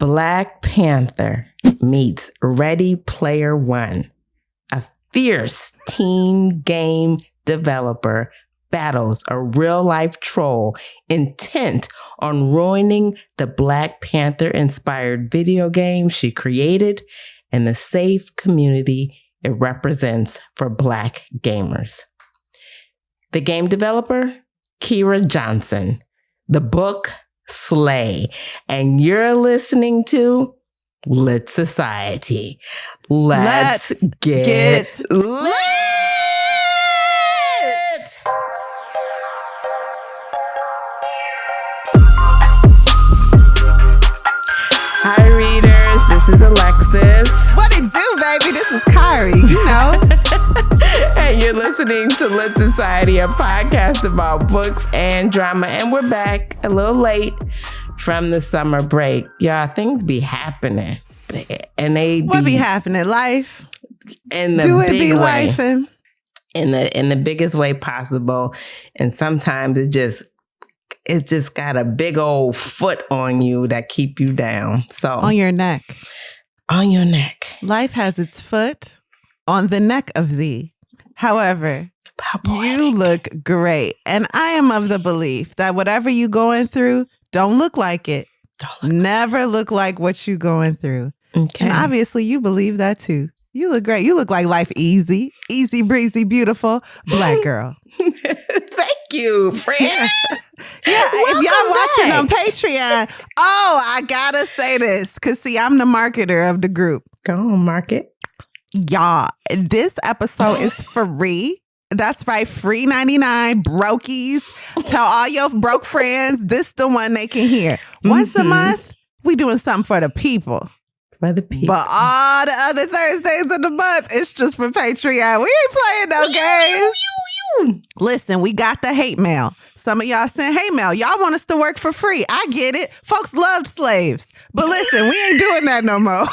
Black Panther meets Ready Player One. A fierce teen game developer battles a real-life troll intent on ruining the Black Panther-inspired video game she created and the safe community it represents for Black gamers. The game developer, Kiera Johnson. The book, Slay. And you're listening to Lit Society. Let's get lit! Hi, readers. This is Alexis. What it do, baby? This is Kyrie, you know. And you're listening to Lit Society, a podcast about books and drama. And we're back a little late from the summer break. Y'all, things be happening. And what be happening? Life. In the do it big be way. Life in the biggest way possible. And sometimes it's just got a big old foot on you that keep you down. So on your neck. On your neck. Life has its foot on the neck of thee. However, you look great. And I am of the belief that whatever you going through, don't look like it. Never look like what you going through. Okay. And obviously you believe that too. You look great. You look like life easy, breezy, beautiful, Black girl. Thank you, friend. Yeah, if y'all watching on Patreon, I gotta say this, because see, I'm the marketer of the group. Go on, market. Y'all, this episode is free. That's right, free 99, brokies. Tell all your broke friends, this the one they can hear. Once a month, we doing something for the people. For the people. But all the other Thursdays of the month, it's just for Patreon. We ain't playing no games. Listen, we got the hate mail. Some of y'all sent hate mail. Y'all want us to work for free. I get it. Folks loved slaves. But listen, we ain't doing that no more.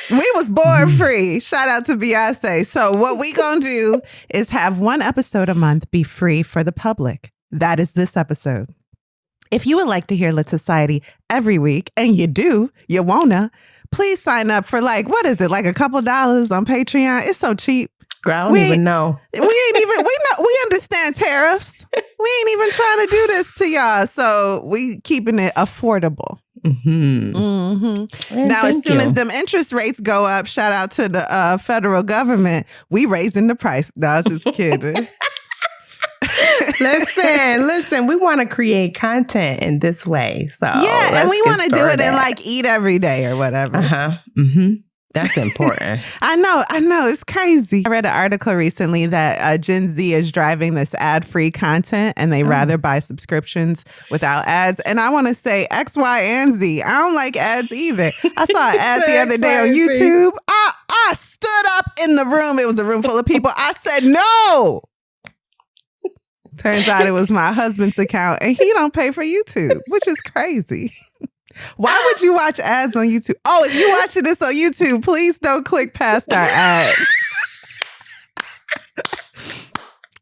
We was born free. Shout out to Beyonce. So what we gonna do is have one episode a month be free for the public. That is this episode. If you would like to hear Lit Society every week, and you wanna, please sign up for what is it, like a couple dollars on Patreon? It's so cheap. Girl, I don't even know. We understand tariffs. We ain't even trying to do this to y'all. So we keeping it affordable. Now, as soon as them interest rates go up, shout out to the federal government, we raising the price. No, I'm just kidding. Listen, we want to create content in this way. So yeah, and we want to do it and eat every day or whatever. That's important. I know. It's crazy. I read an article recently that Gen Z is driving this ad-free content and they rather buy subscriptions without ads. And I want to say X, Y, and Z. I don't like ads either. I saw an ad the other day on YouTube. I stood up in the room. It was a room full of people. I said, no. Turns out it was my husband's account and he don't pay for YouTube, which is crazy. Why would you watch ads on YouTube? Oh, if you're watching this on YouTube, please don't click past our ads.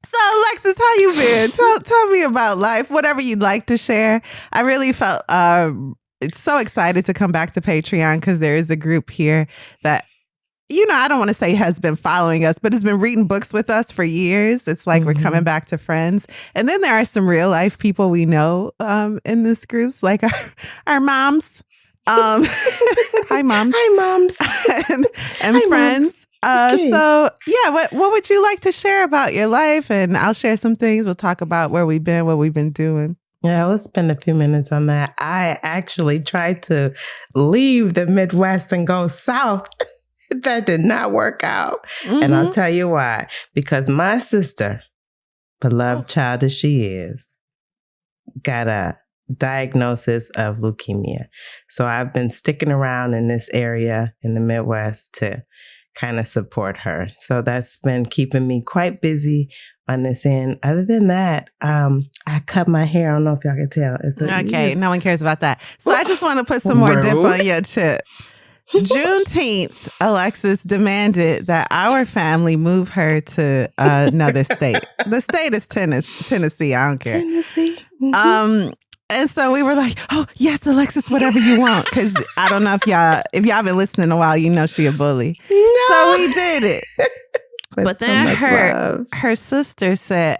So, Alexis, how you been? Tell me about life, whatever you'd like to share. I really felt so excited to come back to Patreon because there is a group here that, I don't want to say has been following us, but has been reading books with us for years. It's like we're coming back to friends. And then there are some real life people we know in this group, like our moms. Hi, moms. Hi, moms. and Hi, friends. Okay. So, yeah, what would you like to share about your life? And I'll share some things. We'll talk about where we've been, what we've been doing. Yeah, we'll spend a few minutes on that. I actually tried to leave the Midwest and go south. That did not work out. And I'll tell you why. Because my sister, beloved child as she is, got a diagnosis of leukemia. So I've been sticking around in this area in the Midwest to kind of support her. So that's been keeping me quite busy on this end. Other than that, I cut my hair. I don't know if y'all can tell. No one cares about that. So I just want to put some more dip on your chip. Juneteenth, Alexis demanded that our family move her to another state. The state is Tennessee. I don't care. Tennessee. And so we were like, oh, yes, Alexis, whatever you want. Because I don't know if y'all been listening a while, you know she a bully. No. So we did it. But then so her sister said,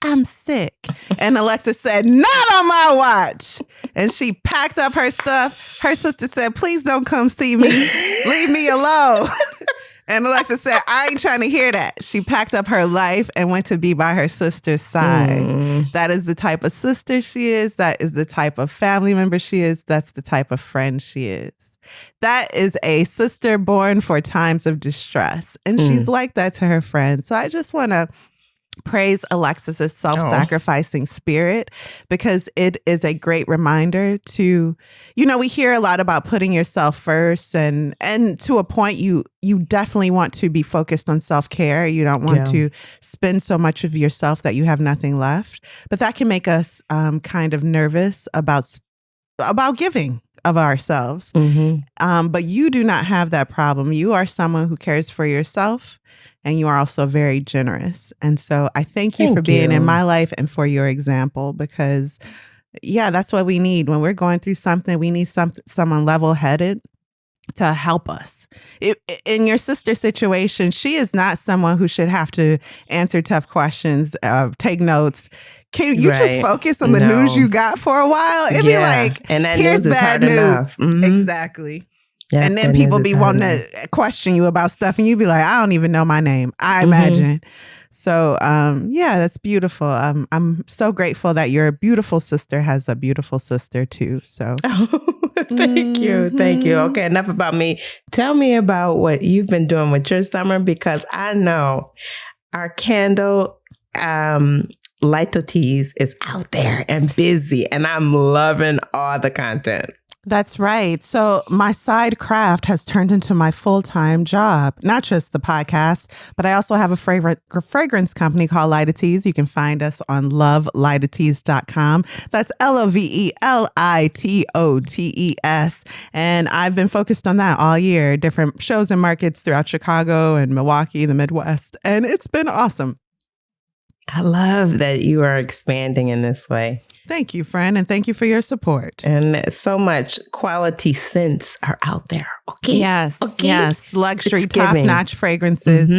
I'm sick. And Alexis said, not on my watch. And she packed up her stuff. Her sister said, please don't come see me. Leave me alone. And Alexis said, I ain't trying to hear that. She packed up her life and went to be by her sister's side. That is the type of sister she is. That is the type of family member she is. That's the type of friend she is. That is a sister born for times of distress. And she's like that to her friends. So I just want to praise Alexis's self-sacrificing spirit, because it is a great reminder to, we hear a lot about putting yourself first, and to a point you definitely want to be focused on self-care. You don't want to spend so much of yourself that you have nothing left. But that can make us kind of nervous about giving of ourselves. But you do not have that problem. You are someone who cares for yourself. And you are also very generous. And so I thank you for being in my life and for your example, because, that's what we need. When we're going through something, we need someone level-headed to help us. In your sister's situation, she is not someone who should have to answer tough questions, take notes. Can you just focus on the news you got for a while? It'd be like, and that here's news is bad hard news. enough. Exactly. Yeah, and then people be wanting to question you about stuff, and you be like, I don't even know my name, I imagine. So, that's beautiful. I'm so grateful that your beautiful sister has a beautiful sister too. So, thank you. Okay, enough about me. Tell me about what you've been doing with your summer, because I know our candle Lito Teas is out there and busy, and I'm loving all the content. That's right. So my side craft has turned into my full-time job, not just the podcast, but I also have a fragrance company called Lito Teas. You can find us on lovelitoteas.com. That's LOVELITOTES. And I've been focused on that all year, different shows and markets throughout Chicago and Milwaukee, the Midwest. And it's been awesome. I love that you are expanding in this way. Thank you, friend. And thank you for your support. And so much quality scents are out there. Okay. Yes. Okay. Yes. Luxury, top-notch fragrances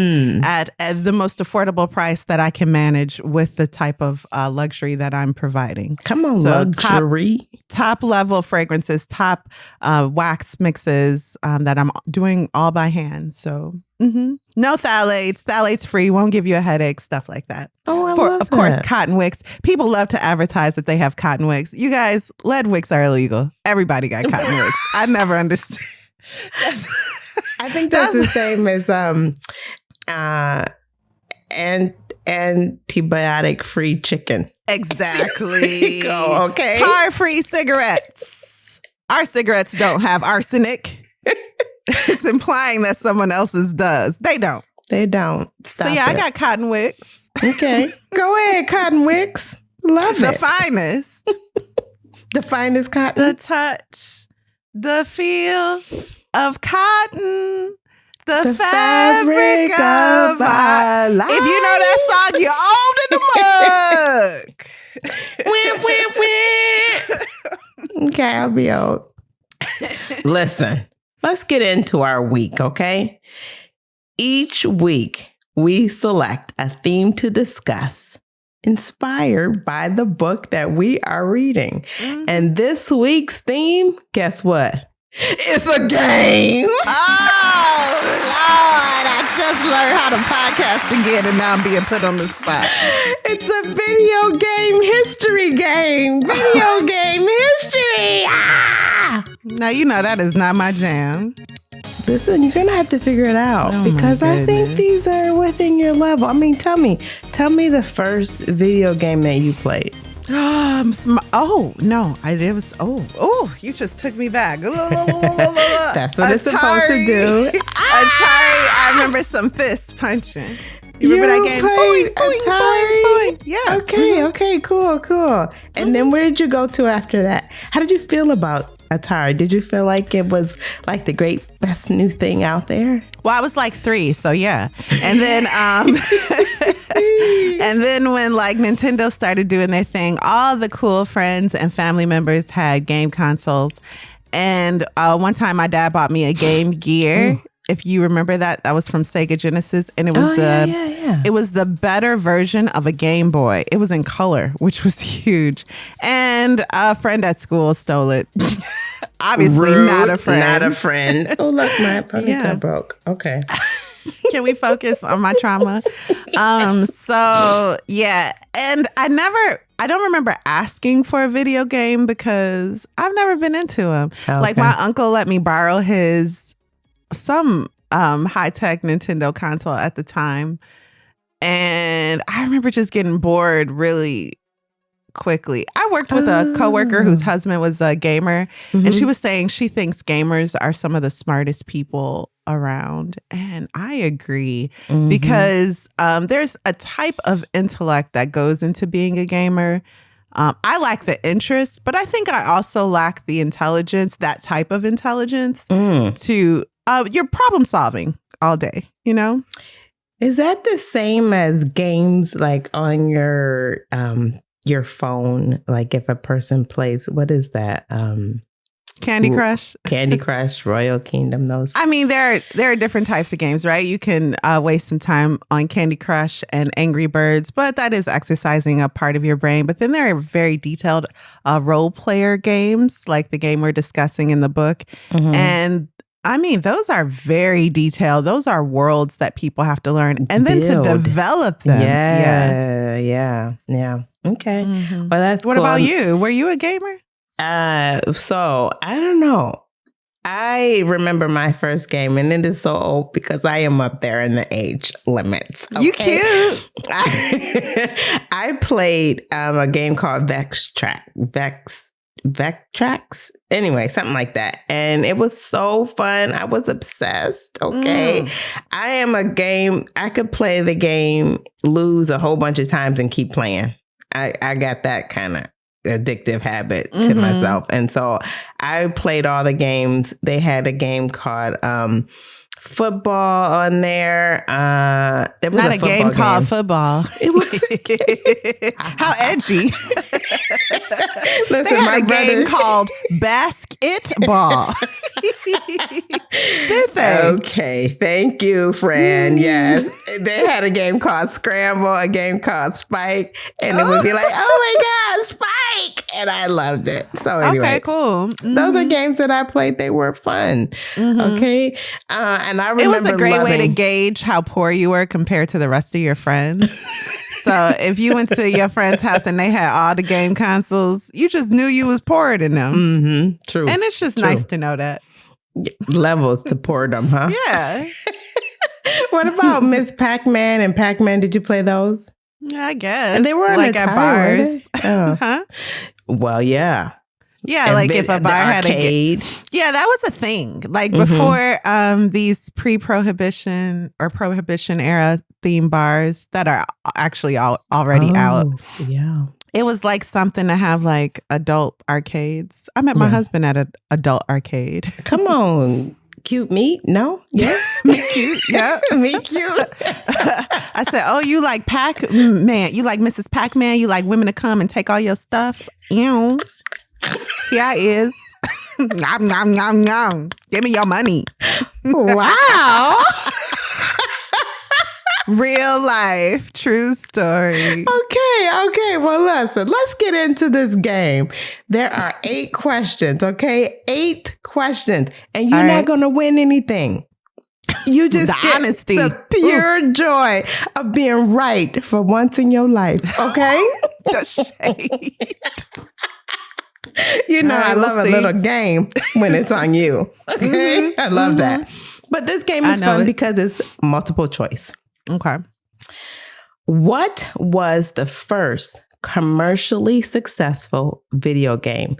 at the most affordable price that I can manage with the type of luxury that I'm providing. Come on, so luxury. Top level fragrances, top wax mixes that I'm doing all by hand. So no phthalates. Phthalates free. Won't give you a headache. Stuff like that. Oh, I love of course, cotton wicks. People love to advertise that they have cotton wicks. You guys, lead wicks are illegal. Everybody got cotton wicks. I never understood. I think that's the same as antibiotic free chicken. Exactly. Go, okay. Tar free cigarettes. Our cigarettes don't have arsenic. It's implying that someone else's does. They don't. Stop I got cotton wicks. Okay. Go ahead, cotton wicks. Love the it. Finest. The finest cotton. The touch. The feel of cotton. The fabric of our life. If you know that song, you're old in the mug. Okay, I'll be old. Listen, let's get into our week, okay? Each week, we select a theme to discuss inspired by the book that we are reading. And this week's theme, guess what? It's a game. Oh, Lord. I just learned how to podcast again, and now I'm being put on the spot. It's a video game history game. Video game history. Ah! Now, you know that is not my jam. Listen, you're going to have to figure it out because I think these are within your level. I mean, tell me the first video game that you played. You just took me back. That's what it's supposed to do. Atari, I remember some fist punching. You remember that game? Atari? Yeah. Okay, cool. And then where did you go to after that? How did you feel about Atari? Did you feel like it was like the best new thing out there? Well, I was like 3, so yeah. And then and then when like Nintendo started doing their thing, all the cool friends and family members had game consoles. And one time my dad bought me a Game Gear. If you remember that was from Sega Genesis, and it was it was the better version of a Game Boy. It was in color, which was huge. And a friend at school stole it. Obviously, Rude, not a friend. Not a friend. Oh, look, my ponytail broke. Okay. Can we focus on my trauma? So yeah, and I don't remember asking for a video game because I've never been into them. Okay. Like my uncle let me borrow some high-tech Nintendo console at the time. And I remember just getting bored really quickly. I worked with a coworker whose husband was a gamer, and she was saying she thinks gamers are some of the smartest people around. And I agree because there's a type of intellect that goes into being a gamer. I lack the interest, but I think I also lack the intelligence, that type of intelligence to you're problem solving all day, you know? Is that the same as games like on your phone? Like if a person plays, what is that? Candy Crush? Candy Crush, Royal Kingdom, those. I mean, there are different types of games, right? You can waste some time on Candy Crush and Angry Birds, but that is exercising a part of your brain. But then there are very detailed role player games, like the game we're discussing in the book. And I mean, those are very detailed. Those are worlds that people have to learn and then to develop them. Yeah. Okay. Well, that's What cool. about you? Were you a gamer? So I don't know. I remember my first game, and it is so old because I am up there in the age limits. Okay? You cute. I played a game called Vectrax. Anyway, something like that. And it was so fun. I was obsessed. Okay. I could play the game, lose a whole bunch of times and keep playing. I got that kind of addictive habit to myself. And so I played all the games. They had a game called football on there. There was not a game called football. It was how edgy. Listen, they had a game called basketball. Did they? Okay, thank you, friend. Yes, they had a game called Scramble, a game called Spike, and it would be like, oh my God, Spike, and I loved it. So anyway, okay, cool. Those are games that I played. They were fun. Okay, and I remember it was a great way to gauge how poor you were compared to the rest of your friends. So if you went to your friend's house and they had all the game consoles, you just knew you was poorer than them. True. And it's just nice to know that. Levels to poordom, huh? Yeah. What about Miss Pac-Man and Pac-Man? Did you play those? I guess. And they were like at bars. Huh? Well, yeah. Yeah, like if a bar had a yeah, that was a thing. Like before these pre-prohibition or prohibition era theme bars that are actually already out. Yeah. It was like something to have like adult arcades. I met my husband at an adult arcade. Come on. Cute meat? No? Yeah. Me cute. Yeah. Me cute. I said, oh, you like Pac-Man? You like Mrs. Pac-Man? You like women to come and take all your stuff? Ew. Here I is. Nom, nom, nom, nom. Give me your money. Wow. Real life, true story. Okay. Well, listen, let's get into this game. There are 8 questions, okay? 8 questions. And you're not going to win anything. You just get honesty. The pure joy of being right for once in your life, okay? The shade. You know, I love a little game when it's on you. Okay? I love that. But this game is fun because it's multiple choice. Okay. What was the first commercially successful video game?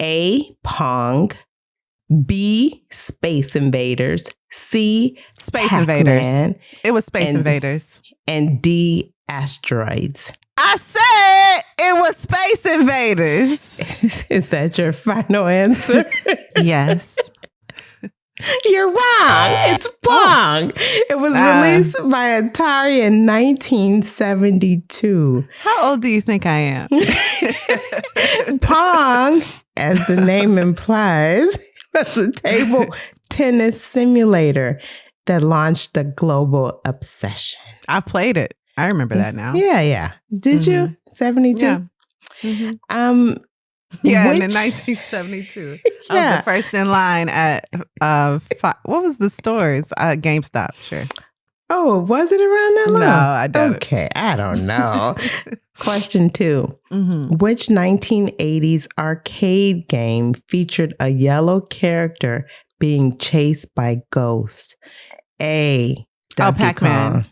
A, Pong. B, Space Invaders. C, Space Pac-Man, Invaders. It was Space Invaders. And D, Asteroids. I said It was Space Invaders. Is that your final answer? Yes. You're wrong. It's Pong. It was released by Atari in 1972. How old do you think I am? Pong, as the name implies, was a table tennis simulator that launched a global obsession. I played it. I remember that now. Yeah. Did you? 72? Yeah. In 1972. I was the first in line at what was the stores? GameStop, sure. Oh, was it around that long? No, I don't. Okay, I don't know. Question 2. Which 1980s arcade game featured a yellow character being chased by ghosts? A. Donkey Pac-Man. Kong.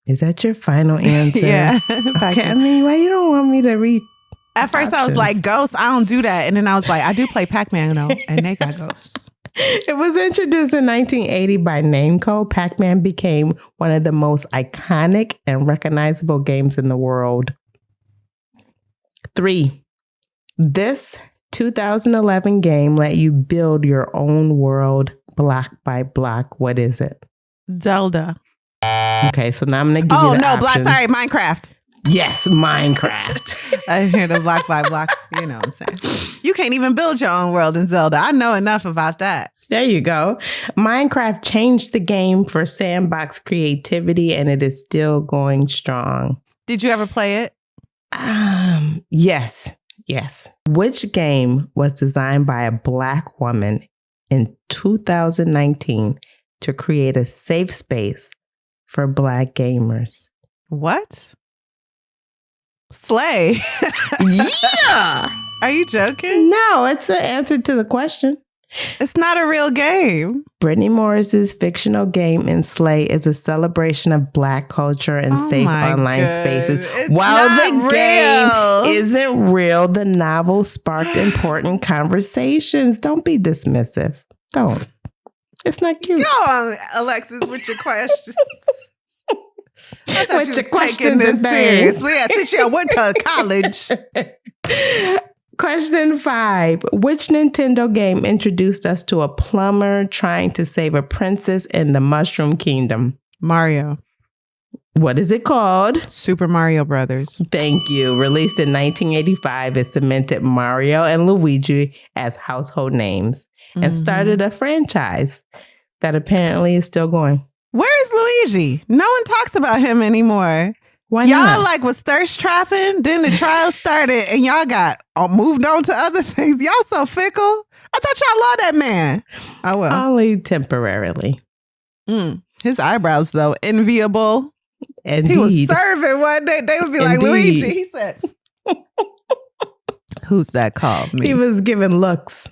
Is that your final answer? Yeah. Okay, I mean, why you don't want me to read? At first, I was like, ghosts, I don't do that. And then I was like, I do play Pac-Man, though. And they got ghosts. It was introduced in 1980 by Namco. Pac-Man became one of the most iconic and recognizable games in the world. 3. This 2011 game let you build your own world block by block. What is it? Zelda. Okay, so now I'm going to give you the options. Minecraft. Yes, Minecraft. I hear the block by block. You know what I'm saying? You can't even build your own world in Zelda. I know enough about that. There you go. Minecraft changed the game for sandbox creativity, and it is still going strong. Did you ever play it? Yes. Which game was designed by a Black woman in 2019 to create a safe space for Black gamers? What? Slay. Yeah. Are you joking? No, it's the answer to the question. It's not a real game. Brittney Morris's fictional game in Slay is a celebration of Black culture and safe online spaces. While the game isn't real, the novel sparked important conversations. Don't be dismissive. Don't. It's not cute. Go on, Alexis, with your questions. I thought With you your was questions taking this and things. seriously. Yeah, since you went to college. Question 5. Which Nintendo game introduced us to a plumber trying to save a princess in the Mushroom Kingdom? Mario. What is it called? Super Mario Brothers. Thank you. Released in 1985, it cemented Mario and Luigi as household names and started a franchise that apparently is still going. Where is Luigi? No one talks about him anymore. Why y'all not? was thirst trapping, then the trial started, and y'all got moved on to other things. Y'all so fickle. I thought y'all loved that man. Oh well. Only temporarily. His eyebrows, though, enviable. Indeed. He was serving one day. They would be like, Luigi. He said, who's that called me? He was giving looks.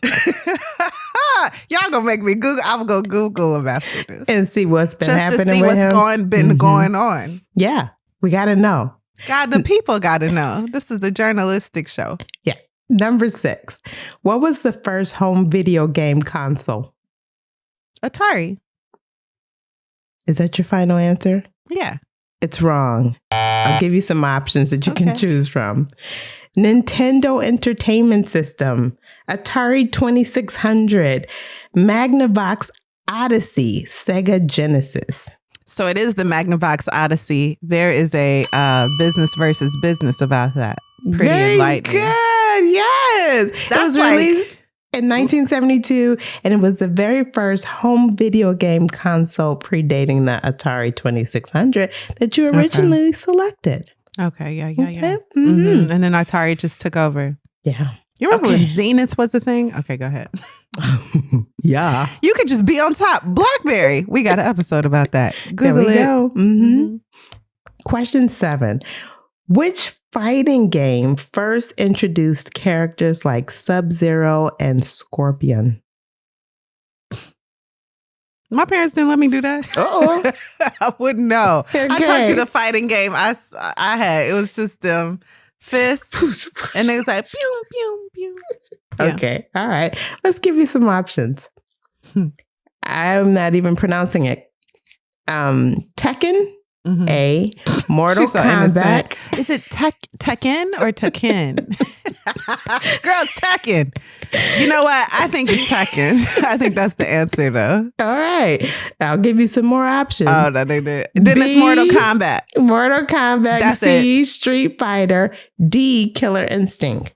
Y'all gonna make me Google. I'm gonna Google him after this. And see what's been happening with him. Just to see what's going on. Yeah. We got to know. God, the people got to know. This is a journalistic show. Yeah. Number 6. What was the first home video game console? Atari. Is that your final answer? Yeah. It's wrong. I'll give you some options that you can choose from. Nintendo Entertainment System, Atari 2600, Magnavox Odyssey, Sega Genesis. So it is the Magnavox Odyssey. There is a business versus business about that. Pretty Very enlightening. Good. Yes. It was released in 1972, and it was the very first home video game console predating the Atari 2600 that you originally selected. Okay. Yeah. Okay. And then Atari just took over. Yeah. You remember when Zenith was a thing? Okay, go ahead. Yeah. You could just be on top. BlackBerry. We got an episode about that. Google it. There we go. Question 7. Which fighting game first introduced characters like Sub-Zero and Scorpion? My parents didn't let me do that. Uh-oh. I wouldn't know. Okay. I told you the fighting game I had. It was just fists. And it was like, pew, pew, pew. Yeah. Okay. All right. Let's give you some options. I'm not even pronouncing it. Tekken, Mm-hmm. A. Mortal Kombat. Is it Tekken or Tekken? Girls, Tekken. You know what? I think it's Tekken. I think that's the answer, though. All right. I'll give you some more options. Oh, no, they did. Then it's Mortal Kombat. Mortal Kombat. That's C. Street Fighter. D. Killer Instinct.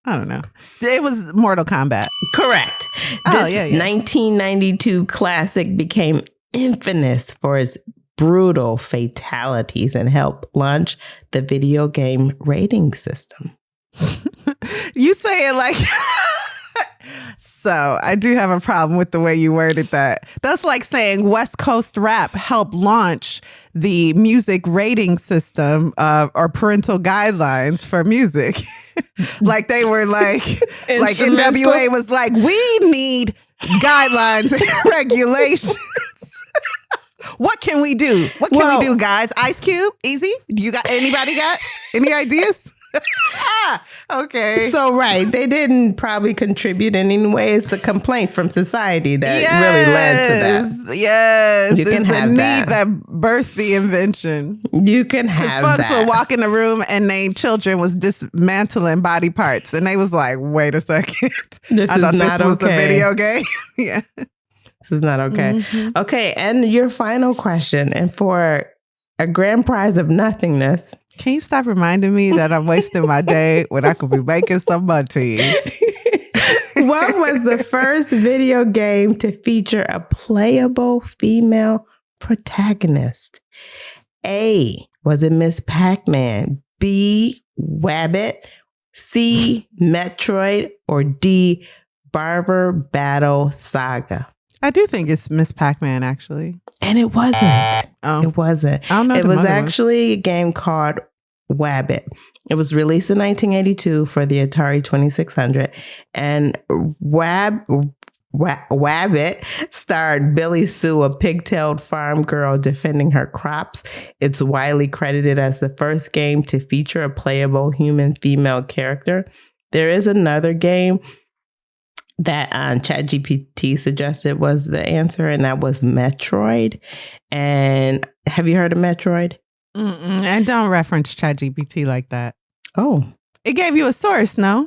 I don't know. It was Mortal Kombat. Correct. Oh, This yeah. 1992 classic became infamous for its brutal fatalities and helped launch the video game rating system. You say it like... So I do have a problem with the way you worded that. That's like saying West Coast rap helped launch the music rating system or parental guidelines for music. Like they were like NWA was like, we need guidelines and regulations. What can we do? What can we do, guys? Ice Cube? Easy? Anybody got any ideas? Okay. So, right. They didn't probably contribute in any way. It's a complaint from society that really led to that. Yes. You can have that. That birthed the invention. You can have that. Folks would walk in the room and their children was dismantling body parts. And they was like, wait a second. This is not was okay. a video game. Yeah. This is not okay. Mm-hmm. Okay. And your final question. And for a grand prize of nothingness. Can you stop reminding me that I'm wasting my day when I could be making some money? What was the first video game to feature a playable female protagonist? A. Was it Miss Pac-Man? B. Wabbit? C. Metroid? Or D. Barber Battle Saga? I do think it's Miss Pac-Man, actually. And it wasn't. It wasn't. I don't know. It was actually a game called Wabbit. It was released in 1982 for the Atari 2600. And Wabbit starred Billy Sue, a pigtailed farm girl defending her crops. It's widely credited as the first game to feature a playable human female character. There is another game that ChatGPT suggested was the answer, and that was Metroid. And have you heard of Metroid? And don't reference ChatGPT like that. Oh. It gave you a source, no?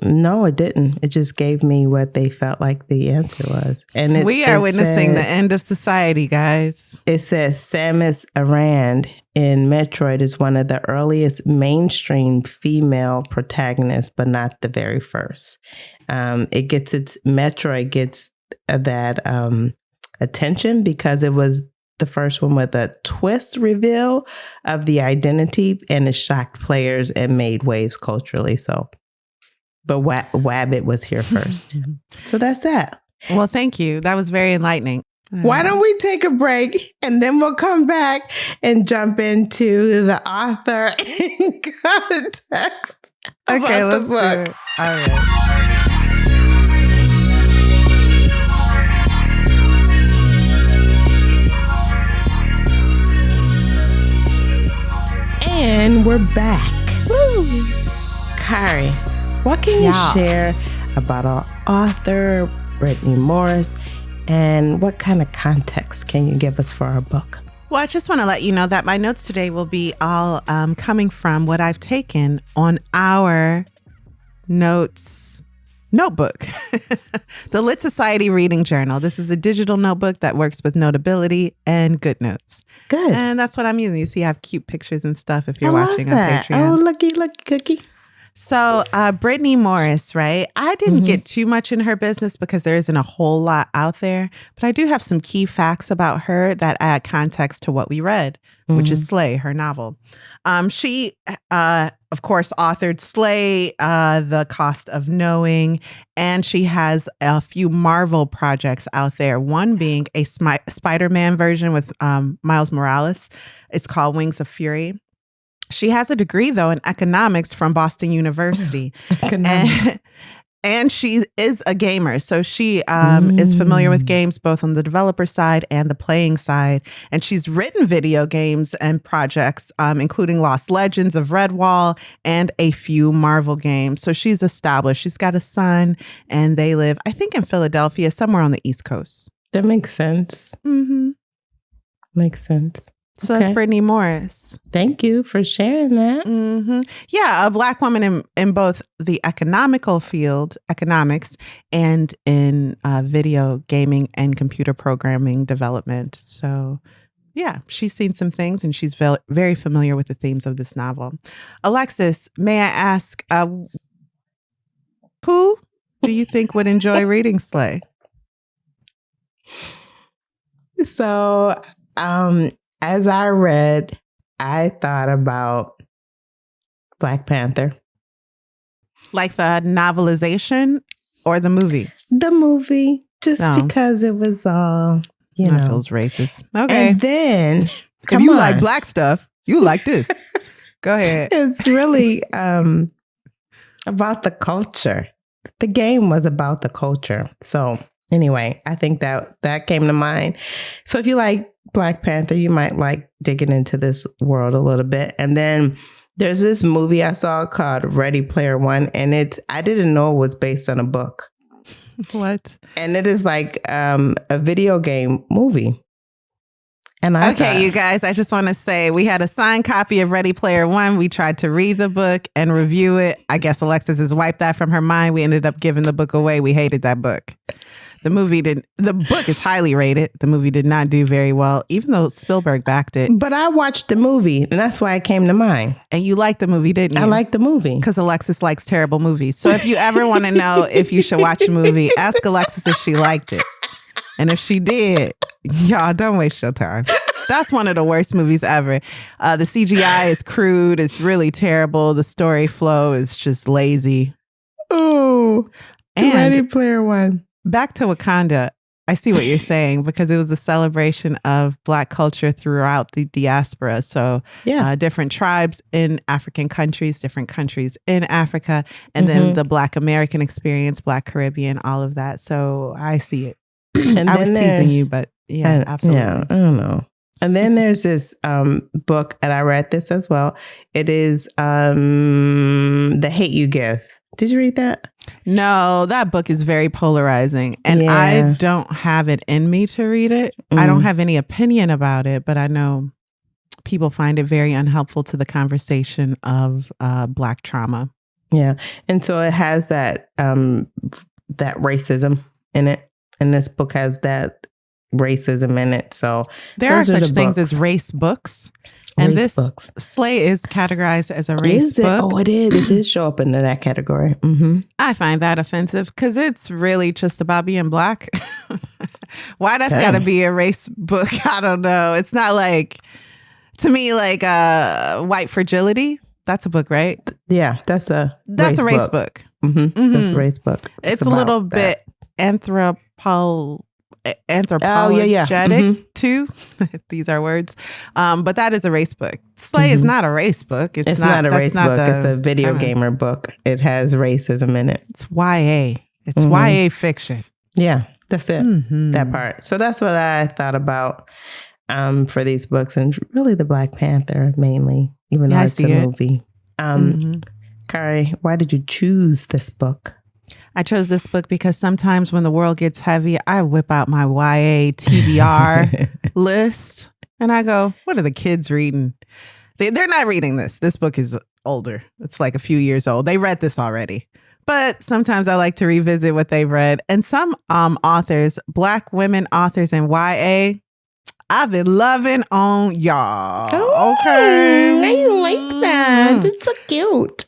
No, it didn't. It just gave me what they felt like the answer was. And we are witnessing the end of society, guys. It says Samus Aran in Metroid is one of the earliest mainstream female protagonists, but not the very first. Metroid gets that attention because it was the first one with a twist reveal of the identity, and it shocked players and made waves culturally. So, but Wabbit was here first. So that's that. Well, thank you. That was very enlightening. Why don't we take a break and then we'll come back and jump into the author and context. Okay, let's do it. All right. And we're back. Woo! Kari, what can you share about our author, Brittney Morris, and what kind of context can you give us for our book? Well, I just want to let you know that my notes today will be all coming from what I've taken on our notes notebook, the Lit Society Reading Journal. This is a digital notebook that works with Notability and GoodNotes. Good. And that's what I'm using. You see, I have cute pictures and stuff if you're watching on Patreon. Oh, looky, cookie. So Brittney Morris, right? I didn't get too much in her business because there isn't a whole lot out there, but I do have some key facts about her that add context to what we read, which is Slay, her novel. She, of course, authored Slay, The Cost of Knowing, and she has a few Marvel projects out there, one being a Spider-Man version with Miles Morales. It's called Wings of Fury. She has a degree, though, in economics from Boston University. And she is a gamer. So she is familiar with games, both on the developer side and the playing side. And she's written video games and projects, including Lost Legends of Redwall and a few Marvel games. So she's established. She's got a son, and they live, I think, in Philadelphia, somewhere on the East Coast. That makes sense. Mm-hmm. Makes sense. So that's Brittney Morris. Thank you for sharing that. Yeah, a Black woman in both the economical field, economics, and in video gaming and computer programming development. So yeah, she's seen some things and she's very familiar with the themes of this novel. Alexis, may I ask, who do you think would enjoy reading Slay? So, as I read, I thought about Black Panther. Like the novelization or the movie? The movie, just because it was all, that feels racist. Okay. And then, if you like Black stuff, you like this. Go ahead. It's really about the culture. The game was about the culture. So anyway, I think that came to mind. So if you like Black Panther, you might like digging into this world a little bit. And then there's this movie I saw called Ready Player One, and I didn't know it was based on a book. What? And it is like a video game movie. And you guys, I just want to say we had a signed copy of Ready Player One. We tried to read the book and review it. I guess Alexis has wiped that from her mind. We ended up giving the book away. We hated that book. The book is highly rated. The movie did not do very well, even though Spielberg backed it. But I watched the movie, and that's why it came to mind. And you liked the movie, didn't you? I liked the movie. Because Alexis likes terrible movies. So if you ever want to know if you should watch a movie, ask Alexis if she liked it. And if she did, y'all, don't waste your time. That's one of the worst movies ever. The CGI is crude. It's really terrible. The story flow is just lazy. Ooh. And Ready Player One. Back to Wakanda. I see what you're saying, because it was a celebration of Black culture throughout the diaspora. So different tribes in African countries, different countries in Africa, and then the Black American experience, Black Caribbean, all of that. So I see it. And I was teasing you, but yeah, absolutely. Yeah, I don't know. And then there's this book, and I read this as well. It is The Hate You Give. Did you read that? No, that book is very polarizing, and I don't have it in me to read it. I don't have any opinion about it, but I know people find it very unhelpful to the conversation of Black trauma. Yeah, and so it has that racism in it, and this book has that racism in it. So there are such things as race books. And this books. Slay is categorized as a race book. Oh, it is. It did show up into that category. Mm-hmm. I find that offensive because it's really just about being Black. Why that's got to be a race book? I don't know. It's not like, to me, like White Fragility. That's a book, right? Yeah, that's a race book. Mm-hmm. Mm-hmm. That's a race book. It's a little bit anthropologetic too. These are words. But that is a race book. Slay is not a race book. It's not a race book. It's a video gamer book. It has racism in it. It's YA. It's YA fiction. Yeah, that's it. That part. So that's what I thought about for these books, and really the Black Panther mainly, even though it's a movie. Kari, why did you choose this book? I chose this book because sometimes when the world gets heavy, I whip out my YA TBR list and I go, what are the kids reading? They're not reading this. This book is older. It's like a few years old. They read this already. But sometimes I like to revisit what they've read. And some authors, Black women authors in YA, I've been loving on y'all. Oh, okay. I like that. It's so cute.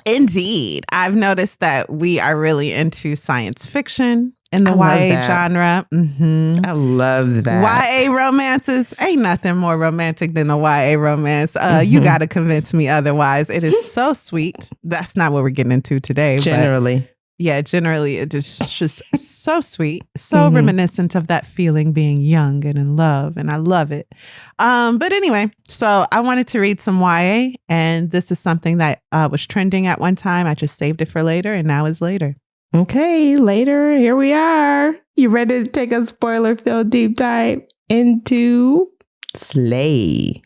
Indeed. I've noticed that we are really into science fiction in the YA genre. I love that. YA romances. Ain't nothing more romantic than a YA romance. You got to convince me otherwise. It is so sweet. That's not what we're getting into today. Generally. Generally, it is just so sweet, so reminiscent of that feeling being young and in love, and I love it. But anyway, so I wanted to read some YA, and this is something that was trending at one time. I just saved it for later, and now is later. Okay, later, here we are. You ready to take a spoiler-filled deep dive into Slay?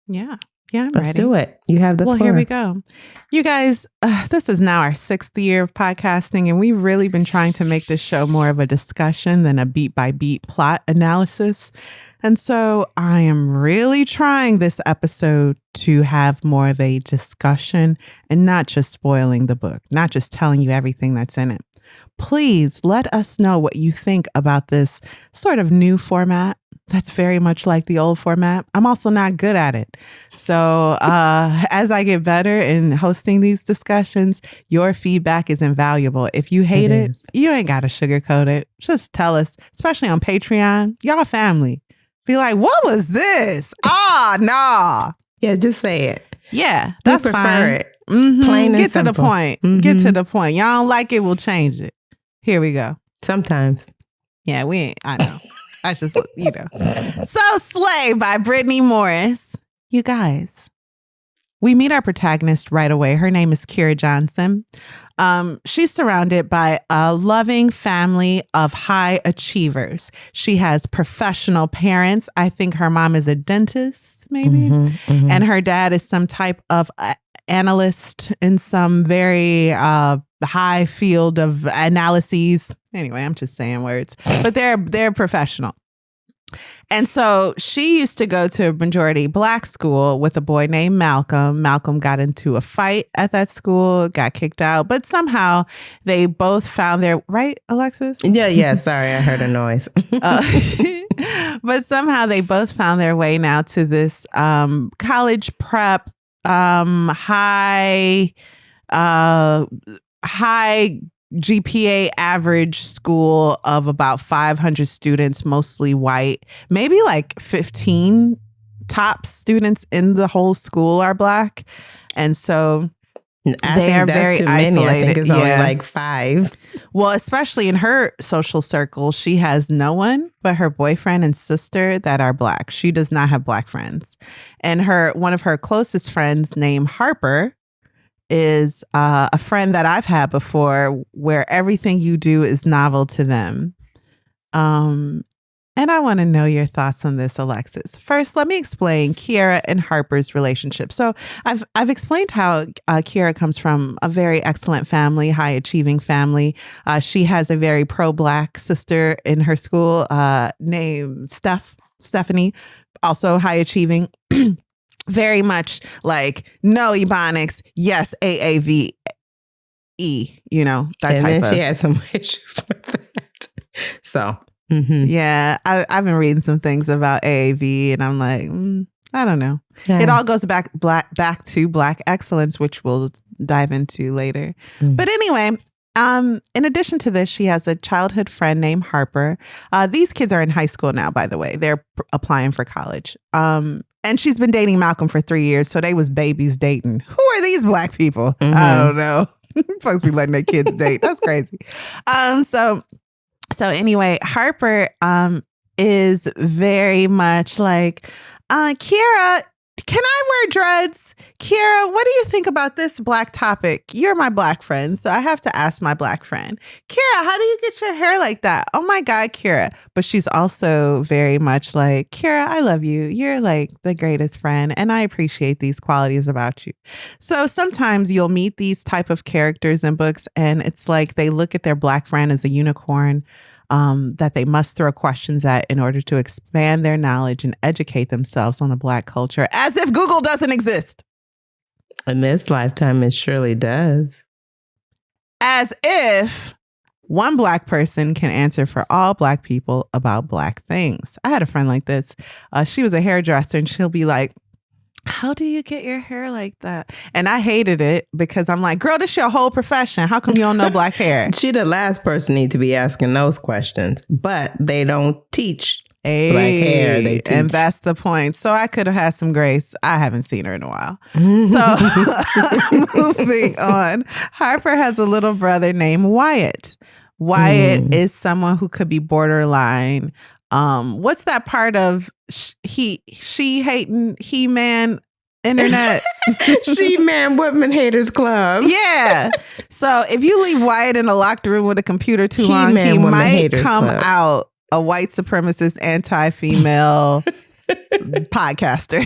Yeah. Yeah, I'm Let's ready. do it. You have the floor. Well, here we go. You guys, this is now our 6th year of podcasting, and we've really been trying to make this show more of a discussion than a beat-by-beat plot analysis. And so I am really trying this episode to have more of a discussion and not just spoiling the book, not just telling you everything that's in it. Please let us know what you think about this sort of new format that's very much like the old format. I'm also not good at it. So as I get better in hosting these discussions, your feedback is invaluable. If you hate it, you ain't got to sugarcoat it. Just tell us, especially on Patreon. Y'all family. Be like, what was this? Nah. Yeah, just say it. Yeah, that's fine. It. Mm-hmm. Plain and Get simple. To the point. Mm-hmm. Get to the point. Y'all don't like it, we'll change it. Here we go. Sometimes. Yeah, we ain't. I know. I just, So Slay by Brittney Morris. You guys, we meet our protagonist right away. Her name is Kiera Johnson. She's surrounded by a loving family of high achievers. She has professional parents. I think her mom is a dentist, maybe. And her dad is some type of analyst in some very high field of analyses. Anyway, I'm just saying words, but they're professional. And so she used to go to a majority Black school with a boy named Malcolm. Malcolm got into a fight at that school, got kicked out, but somehow they both found their, right, Alexis? Yeah. Sorry, I heard a noise. But somehow they both found their way now to this college prep, high GPA average school of about 500 students, mostly white. Maybe like 15 top students in the whole school are Black. And so they are very too isolated. Many. I think it's only like 5. Well, especially in her social circle, she has no one but her boyfriend and sister that are Black. She does not have Black friends. And one of her closest friends named Harper is a friend that I've had before where everything you do is novel to them. And I want to know your thoughts on this, Alexis. First, let me explain Kiera and Harper's relationship. So I've explained how Kiera comes from a very excellent family, high achieving family. She has a very pro-Black sister in her school named Stephanie, also high achieving. Very much like, no Ebonics, yes AAVE, that type of. And then she had some issues with that. So, yeah, I've been reading some things about AAV and I'm like, I don't know. Yeah. It all goes back to Black excellence, which we'll dive into later. But anyway, in addition to this, she has a childhood friend named Harper. These kids are in high school now, by the way. They're applying for college. And she's been dating Malcolm for 3 years, so they was babies dating. Who are these Black people? I don't know. Folks be letting their kids date. That's crazy. So anyway, Harper is very much like, Kiera, can I wear dreads? Kiera, what do you think about this Black topic? You're my Black friend, so I have to ask my Black friend. Kiera, how do you get your hair like that? Oh my God, Kiera. But she's also very much like, Kiera, I love you. You're like the greatest friend, and I appreciate these qualities about you. So sometimes you'll meet these type of characters in books, and it's like they look at their Black friend as a unicorn that they must throw questions at in order to expand their knowledge and educate themselves on the Black culture, as if Google doesn't exist. In this lifetime, it surely does. As if one Black person can answer for all Black people about Black things. I had a friend like this. She was a hairdresser, and she'll be like, how do you get your hair like that? And I hated it because I'm like, girl, this your whole profession. How come you don't know Black hair? She the last person need to be asking those questions, but they don't teach Black hair. They teach. And that's the point. So I could have had some grace. I haven't seen her in a while. So moving on. Harper has a little brother named Wyatt. Wyatt is someone who could be borderline. What's that part of she hating He-Man internet? She-Man Women Haters Club. Yeah. So if you leave Wyatt in a locked room with a computer too long, he might come out a white supremacist, anti-female podcaster.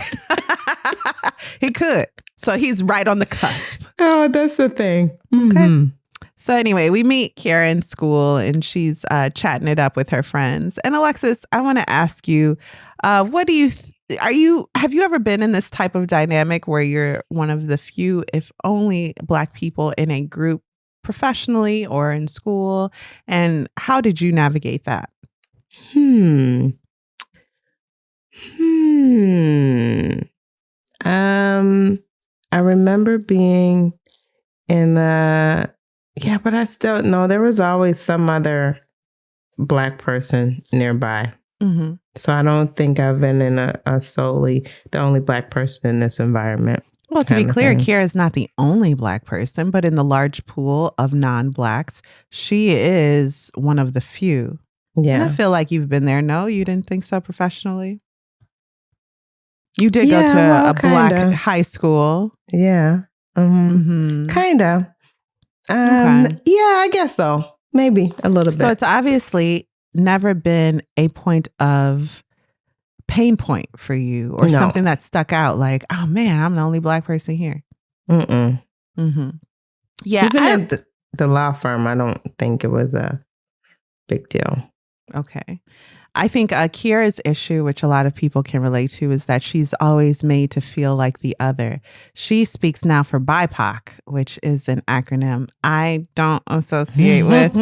He could. So he's right on the cusp. Oh, that's the thing. Okay. So anyway, we meet Kiera in school and she's chatting it up with her friends. And Alexis, I want to ask you, what do you have you ever been in this type of dynamic where you're one of the few, if only, Black people in a group professionally or in school? And how did you navigate that? I remember being in but I still know there was always some other Black person nearby. Mm-hmm. So I don't think I've been in a solely the only Black person in this environment. Well, to be clear, Kiera is not the only Black person, but in the large pool of non-Blacks, she is one of the few. Yeah. And I feel like you've been there. No, you didn't think so professionally? You did go to a Black high school. Yeah. Kind of. Yeah, I guess so. Maybe a little bit. So it's obviously never been a point of pain point for you or something that stuck out like, oh man, I'm the only Black person here. Yeah. Even at the law firm, I don't think it was a big deal. Okay. I think Kiera's issue, which a lot of people can relate to, is that she's always made to feel like the other. She speaks now for BIPOC, which is an acronym I don't associate with.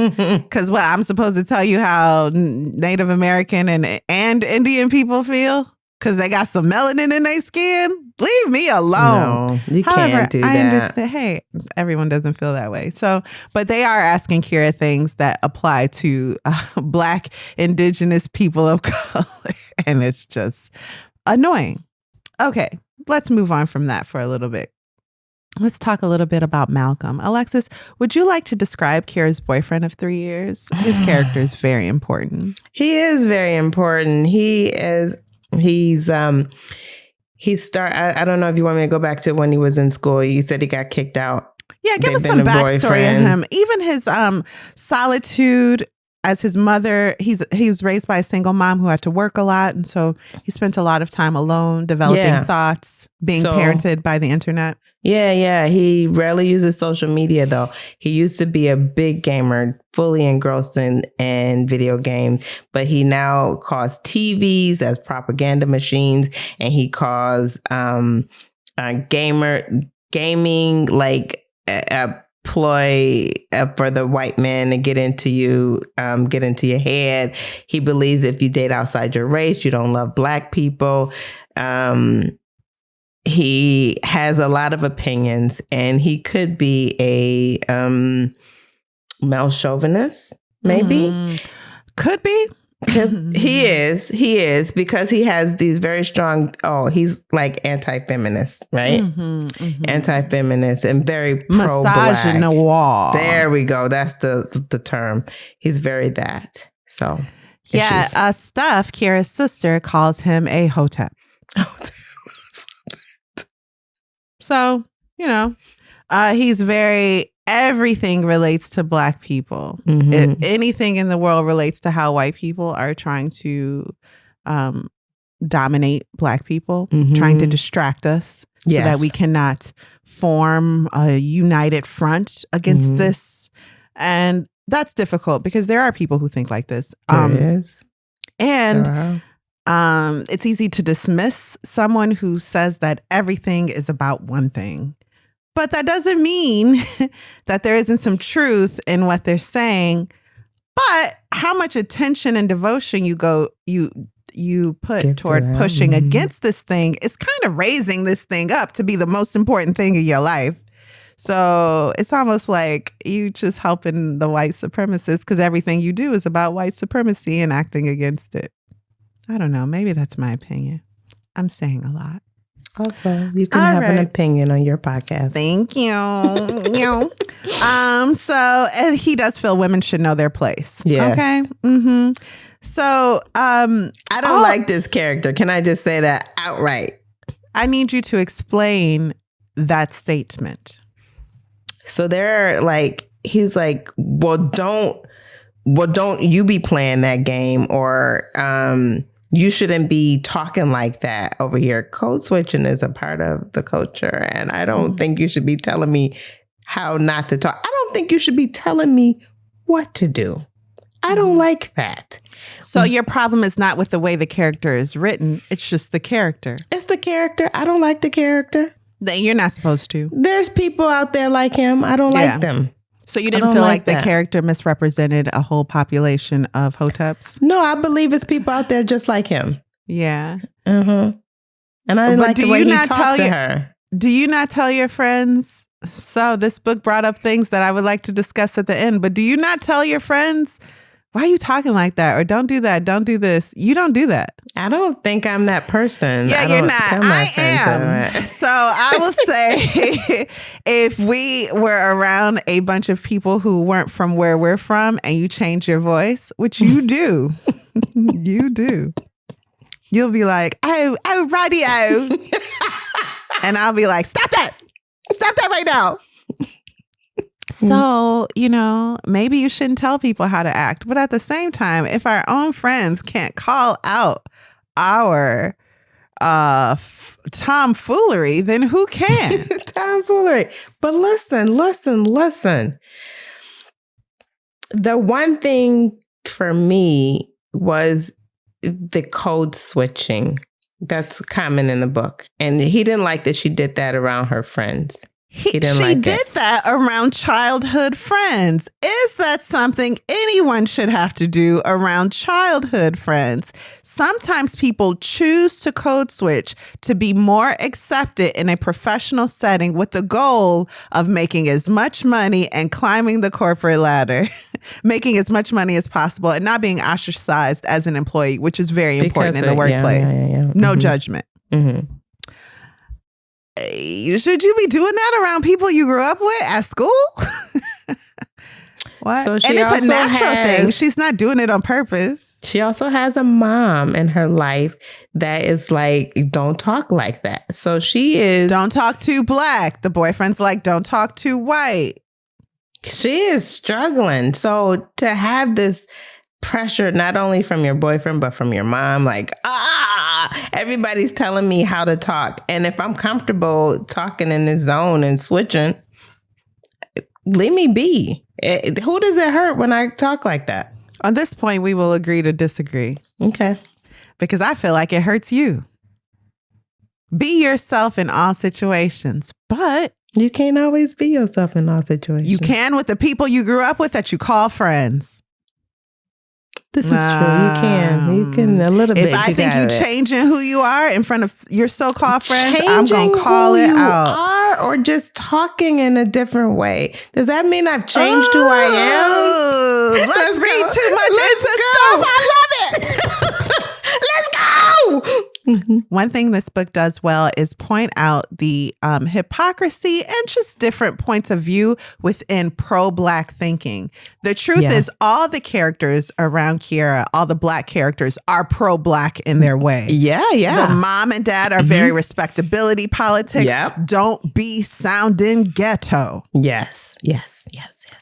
Because I'm supposed to tell you how Native American and Indian people feel? Because they got some melanin in their skin? Leave me alone. No, you can't do that. I understand. Hey, everyone doesn't feel that way. So, but they are asking Kiera things that apply to Black, Indigenous people of color. And it's just annoying. Okay, let's move on from that for a little bit. Let's talk a little bit about Malcolm. Alexis, would you like to describe Kiera's boyfriend of 3 years? His character is very important. He is very important. I don't know if you want me to go back to when he was in school. You said he got kicked out. Yeah, give us some backstory of him. Even his solitude as his mother. He was raised by a single mom who had to work a lot. And so he spent a lot of time alone, developing thoughts, being parented by the internet. Yeah. He rarely uses social media, though. He used to be a big gamer, fully engrossed in video games, but he now calls TVs as propaganda machines, and he calls gaming like a ploy for the white man to get into you, get into your head. He believes if you date outside your race, you don't love Black people. He has a lot of opinions, and he could be a male chauvinist, maybe. Could be. He is, because he has these very strong, he's like anti-feminist, right? Anti-feminist and very pro-Black. Misogynoir. There we go. That's the term. He's very that. So, yeah, Steph, Kiera's sister, calls him a hotep. So, he's everything relates to Black people. Anything in the world relates to how white people are trying to dominate Black people, trying to distract us so that we cannot form a united front against this. And that's difficult because there are people who think like this. There is. And it's easy to dismiss someone who says that everything is about one thing. But that doesn't mean that there isn't some truth in what they're saying. But how much attention and devotion you put toward pushing against this thing is kind of raising this thing up to be the most important thing in your life. So it's almost like you just helping the white supremacists because everything you do is about white supremacy and acting against it. I don't know. Maybe that's my opinion. I'm saying a lot. Also, you can have an opinion on your podcast. Thank you. So and he does feel women should know their place. Yes. Okay. So I don't like this character. Can I just say that outright? I need you to explain that statement. So he's like, well, don't you be playing that game, or you shouldn't be talking like that over here. Code switching is a part of the culture. And I don't think you should be telling me how not to talk. I don't think you should be telling me what to do. I don't like that. So your problem is not with the way the character is written. It's just the character. It's the character. I don't like the character. Then you're not supposed to. There's people out there like him. I don't like them. So you didn't feel like the character misrepresented a whole population of hoteps? No, I believe it's people out there just like him. Yeah. And I didn't like the way he talked to her. Do you not tell your friends? So this book brought up things that I would like to discuss at the end, but do you not tell your friends, why are you talking like that? Or don't do that. Don't do this. You don't do that. I don't think I'm that person. Yeah, you're not. I am. So I will say if we were around a bunch of people who weren't from where we're from and you change your voice, which you do, you do. You'll be like, oh, radio. And I'll be like, stop that. Stop that right now. So, maybe you shouldn't tell people how to act. But at the same time, if our own friends can't call out our tomfoolery, then who can? Tomfoolery. But listen. The one thing for me was the code switching. That's common in the book. And he didn't like that she did that around her friends. She did that around childhood friends. Is that something anyone should have to do around childhood friends? Sometimes people choose to code switch to be more accepted in a professional setting with the goal of making as much money and climbing the corporate ladder, making as much money as possible and not being ostracized as an employee, which is very important in the workplace. Yeah. No judgment. Should you be doing that around people you grew up with at school? What? So and it's a natural thing. She's not doing it on purpose. She also has a mom in her life that is like, don't talk like that. So she is... Don't talk too black. The boyfriend's like, don't talk too white. She is struggling. So to have this pressure, not only from your boyfriend, but from your mom, like, everybody's telling me how to talk. And if I'm comfortable talking in this zone and switching, leave me be. Who does it hurt when I talk like that? On this point, we will agree to disagree. Okay. Because I feel like it hurts you. Be yourself in all situations, but... You can't always be yourself in all situations. You can with the people you grew up with that you call friends. This is true. You can a little bit. If I think you changing who you are in front of your so-called friends, I'm going to call it out. Or just talking in a different way. Does that mean I've changed who I am? Let's read too much into stuff. I love it. Let's go. One thing this book does well is point out the hypocrisy and just different points of view within pro-Black thinking. The truth is all the characters around Kiera, all the Black characters are pro-Black in their way. Yeah. The mom and dad are very respectability politics. Yep. Don't be sounding ghetto. Yes.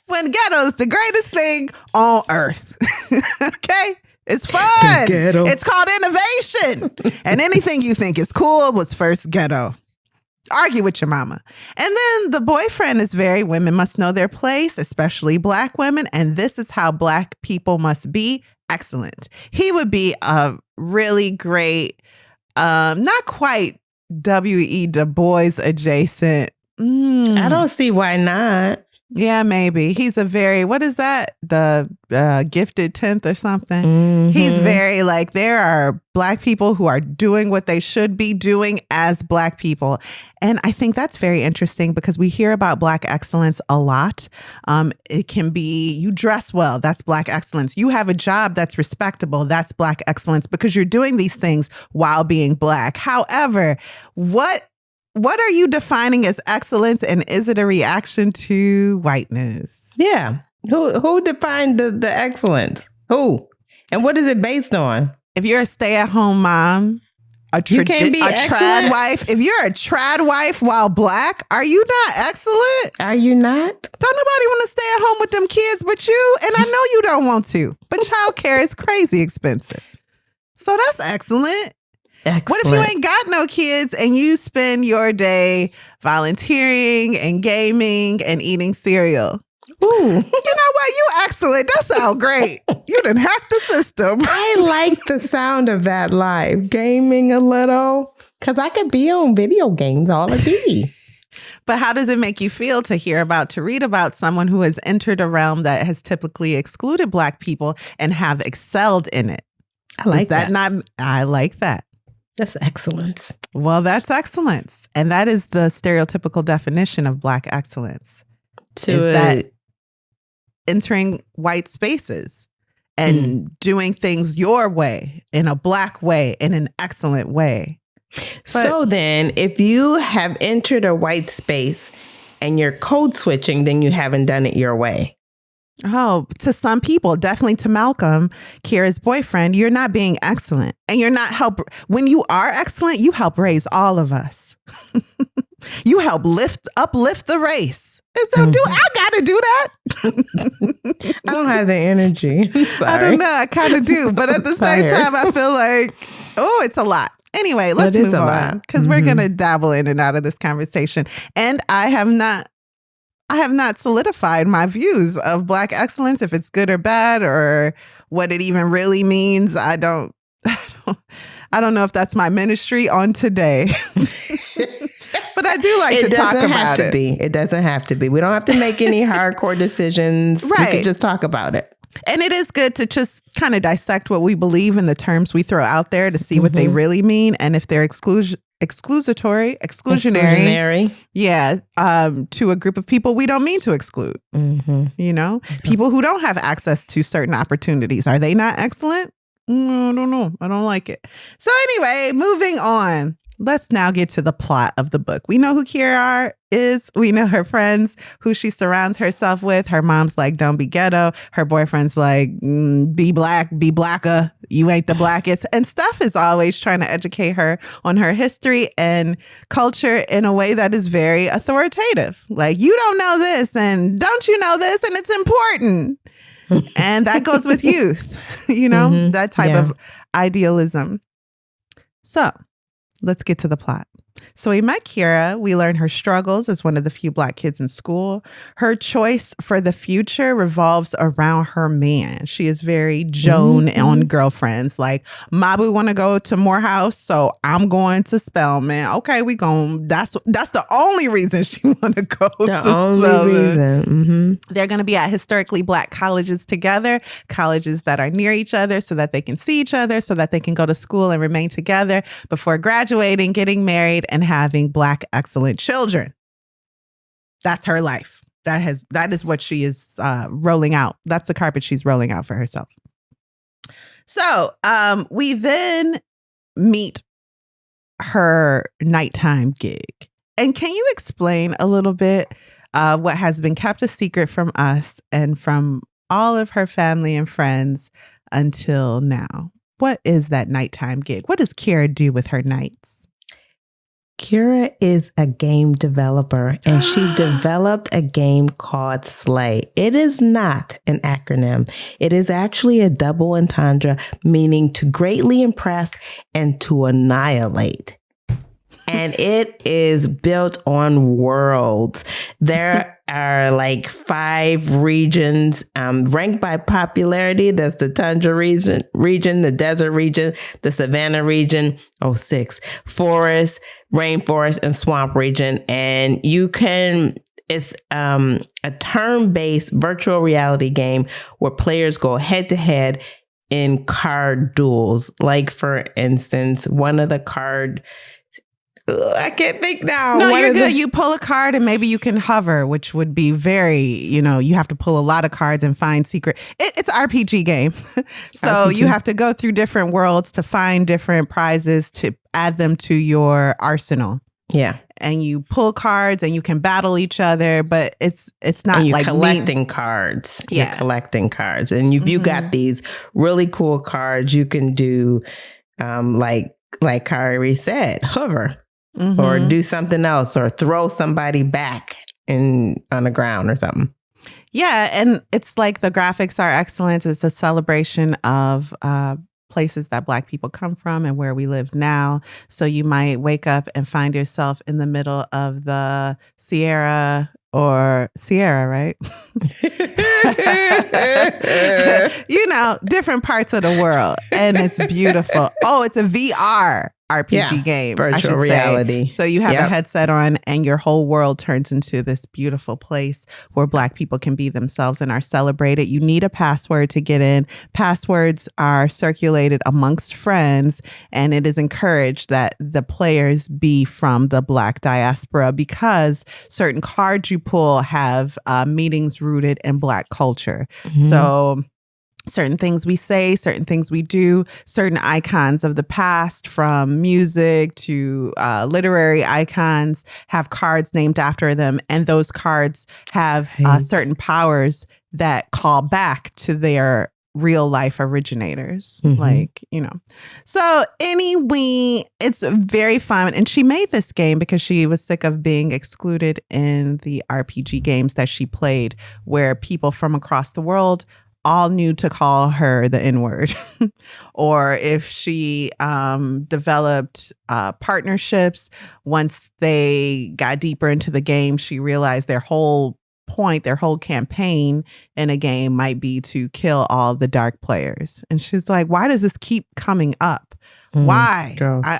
When ghetto is the greatest thing on earth. Okay? It's fun. It's called innovation. And anything you think is cool was first ghetto. Argue with your mama. And then the boyfriend is very women must know their place, especially Black women. And this is how Black people must be. Excellent. He would be a really great, not quite W.E. Du Bois adjacent. I don't see why not. Yeah, maybe. He's a very, what is that? The gifted 10th or something. He's very like, there are Black people who are doing what they should be doing as Black people. And I think that's very interesting because we hear about Black excellence a lot. It can be, you dress well, that's Black excellence. You have a job that's respectable, that's Black excellence because you're doing these things while being Black. However, what are you defining as excellence, and is it a reaction to whiteness? Yeah. Who defined the excellence? Who? And what is it based on? If you're a stay-at-home mom, a trad wife, if you're a trad wife while Black, are you not excellent? Are you not? Don't nobody want to stay at home with them kids but you, and I know you don't want to. But childcare is crazy expensive. So that's excellent. Excellent. What if you ain't got no kids and you spend your day volunteering and gaming and eating cereal? Ooh. You know what? You excellent. That sounds great. You done hacked the system. I like the sound of that live. Gaming a little. Because I could be on video games all the day. But how does it make you feel to read about someone who has entered a realm that has typically excluded Black people and have excelled in it? I like that. I like that. That's excellence. Well, that's excellence. And that is the stereotypical definition of Black excellence. That entering white spaces and doing things your way, in a Black way, in an excellent way. So then, if you have entered a white space and you're code switching, then you haven't done it your way. Oh, to some people, definitely to Malcolm, Kiera's boyfriend, you're not being excellent. And you're not when you are excellent, you help raise all of us. You help uplift the race. And so I gotta do that? I don't have the energy. I'm sorry. I don't know. I kind of do. But at the same time, I feel like, it's a lot. Anyway, let's move on. Because we're going to dabble in and out of this conversation. And I have not solidified my views of Black excellence, if it's good or bad, or what it even really means. I don't know if that's my ministry on today. But I do like to talk about it. It doesn't have to be. We don't have to make any hardcore decisions. Right. We can just talk about it. And it is good to just kind of dissect what we believe in the terms we throw out there to see what they really mean. And if they're exclusionary, to a group of people we don't mean to exclude. You know, people who don't have access to certain opportunities, are they not excellent? I don't know. I don't like it. So anyway, moving on. Let's now get to the plot of the book. We know who Kiera is. We know her friends, who she surrounds herself with. Her mom's like, don't be ghetto. Her boyfriend's like, be Black, be Blacker. You ain't the blackest. And Steph is always trying to educate her on her history and culture in a way that is very authoritative. Like, you don't know this, and don't you know this, and it's important. And that goes with youth, you know, that type of idealism. So let's get to the plot. So we met Kiera. We learn her struggles as one of the few Black kids in school. Her choice for the future revolves around her man. She is very Joan on Girlfriends. Like, Mabu want to go to Morehouse, so I'm going to Spelman. Okay, we going. That's the only reason she want to go to Spelman. The only reason. They're going to be at historically Black colleges together, colleges that are near each other so that they can see each other, so that they can go to school and remain together before graduating, getting married, and having Black excellent children. That's her life. That is what she is rolling out. That's the carpet she's rolling out for herself. So we then meet her nighttime gig. And can you explain a little bit what has been kept a secret from us and from all of her family and friends until now? What is that nighttime gig? What does Kiera do with her nights? Kiera is a game developer, and she developed a game called Slay. It is not an acronym. It is actually a double entendre, meaning to greatly impress and to annihilate. And it is built on worlds. There are like 5 regions ranked by popularity. There's the tundra region, the desert region, the savanna region, 6, forest, rainforest, and swamp region. And it's a turn-based virtual reality game where players go head-to-head in card duels. Like, for instance, one of the card... I can't think now. No, you're good. You pull a card and maybe you can hover, which would be very, you have to pull a lot of cards and find secret. It's an RPG game. So you have to go through different worlds to find different prizes to add them to your arsenal. Yeah. And you pull cards and you can battle each other, but it's not and you're like collecting cards. Yeah. You're collecting cards. And if you got these really cool cards, you can do like Kyrie said, hover. Or do something else, or throw somebody back on the ground or something. Yeah, and it's like the graphics are excellent. It's a celebration of places that Black people come from and where we live now. So you might wake up and find yourself in the middle of the Sierra, right? Different parts of the world. And it's beautiful. Oh, it's a VR RPG game. Virtual reality. So you have a headset on and your whole world turns into this beautiful place where Black people can be themselves and are celebrated. You need a password to get in. Passwords are circulated amongst friends, and it is encouraged that the players be from the Black diaspora because certain cards you pull have meanings rooted in Black culture. Mm-hmm. So certain things we say, certain things we do, certain icons of the past, from music to literary icons, have cards named after them. And those cards have certain powers that call back to their real life originators. Mm-hmm. So anyway, it's very fun. And she made this game because she was sick of being excluded in the RPG games that she played, where people from across the world all knew to call her the N-word. Or if she developed partnerships, once they got deeper into the game, she realized their whole campaign in a game might be to kill all the dark players. And she's like, why does this keep coming up? Why?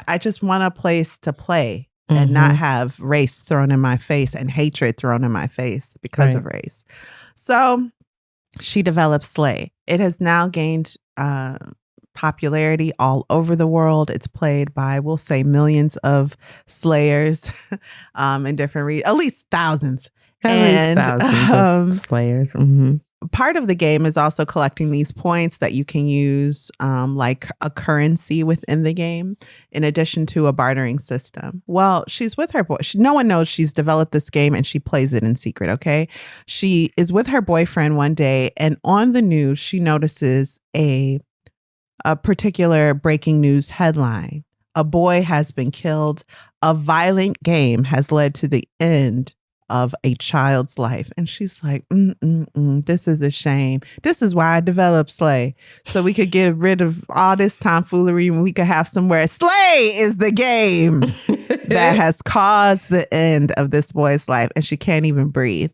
I just want a place to play and not have race thrown in my face and hatred thrown in my face because of race. So she developed Slay. It has now gained popularity all over the world. It's played by, we'll say, millions of slayers in different at least thousands. Of slayers. Mm-hmm. Part of the game is also collecting these points that you can use like a currency within the game, in addition to a bartering system. Well, she's with her boy. No one knows she's developed this game and she plays it in secret, okay? She is with her boyfriend one day, and on the news, she notices a particular breaking news headline. A boy has been killed. A violent game has led to the end of a child's life. And she's like, this is a shame. This is why I developed Slay. So we could get rid of all this tomfoolery and we could have somewhere. Slay is the game that has caused the end of this boy's life. And she can't even breathe.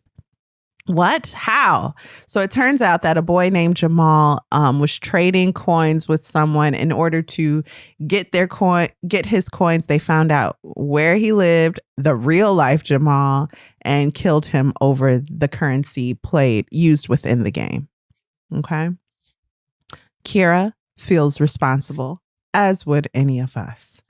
What? How? So it turns out that a boy named Jamal was trading coins with someone in order to get his coins. They found out where he lived, the real life Jamal, and killed him over the currency used within the game. Okay. Kiera feels responsible, as would any of us.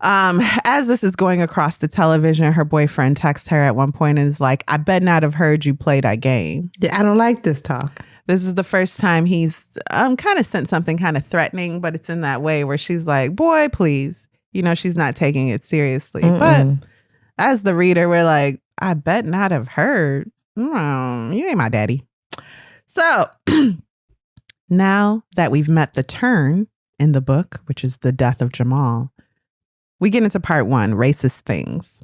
As this is going across the television, her boyfriend texts her at one point and is like, I bet not have heard you play that game. Yeah, I don't like this talk. This is the first time he's kind of sent something kind of threatening, but it's in that way where she's like, boy, please. She's not taking it seriously. But as the reader, we're like, I bet not have heard. You ain't my daddy. So now that we've met the turn in the book, which is the death of Jamal, we get into part one, racist things.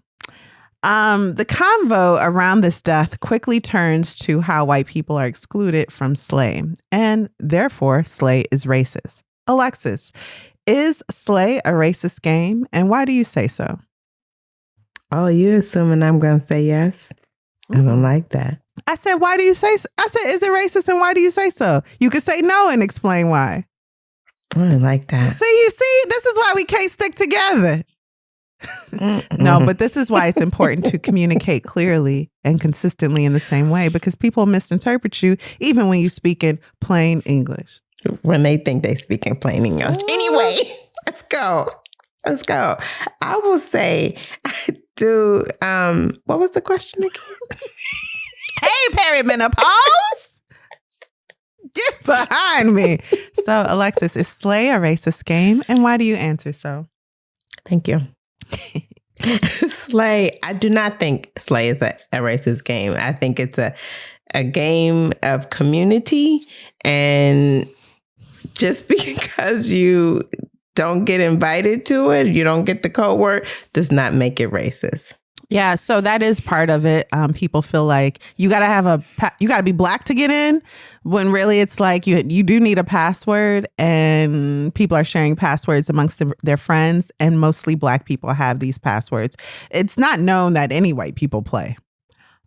The convo around this death quickly turns to how white people are excluded from Slay, and therefore Slay is racist. Alexis, is Slay a racist game, and why do you say so? Oh, you're assuming I'm going to say yes? I don't like that. I said, why do you say so? I said, is it racist, and why do you say so? You could say no and explain why. I don't like that. See, this is why we can't stick together. No, but this is why it's important to communicate clearly and consistently in the same way, because people misinterpret you even when you speak in plain English. When they think they speak in plain English. Anyway, let's go. I will say, what was the question again? Hey, perimenopause! Get behind me. So, Alexis, is Slay a racist game? And why do you answer so? Thank you. Slay, I do not think Slay is a racist game. I think it's a game of community, and just because you don't get invited to it, you don't get the code word, does not make it racist. Yeah, so that is part of it. People feel like you got to be black to get in, when really it's like you do need a password, and people are sharing passwords amongst their friends, and mostly black people have these passwords. It's not known that any white people play.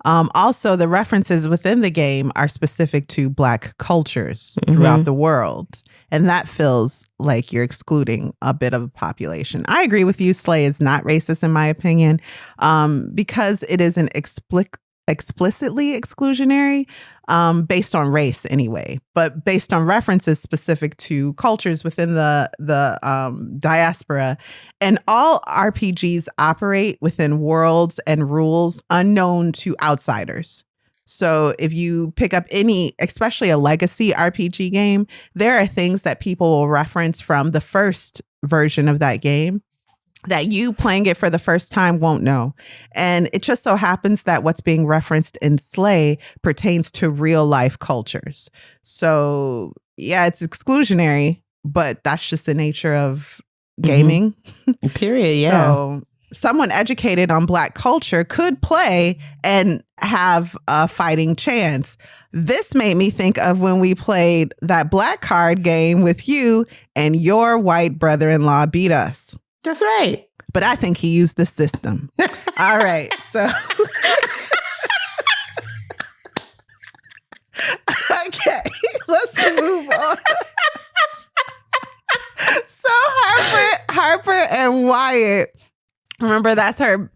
Also, the references within the game are specific to black cultures throughout the world. And that feels like you're excluding a bit of a population. I agree with you. Slay is not racist, in my opinion, because it is an explicitly exclusionary based on race anyway, but based on references specific to cultures within the diaspora. And all RPGs operate within worlds and rules unknown to outsiders. So if you pick up any, especially a legacy RPG game, there are things that people will reference from the first version of that game that you playing it for the first time won't know. And it just so happens that what's being referenced in Slay pertains to real life cultures. So yeah, it's exclusionary, but that's just the nature of gaming. Period, yeah. So someone educated on black culture could play and have a fighting chance. This made me think of when we played that black card game with you and your white brother-in-law beat us. That's right. But I think he used the system. All right. So okay, let's move on. So Harper and Wyatt. Remember, that's her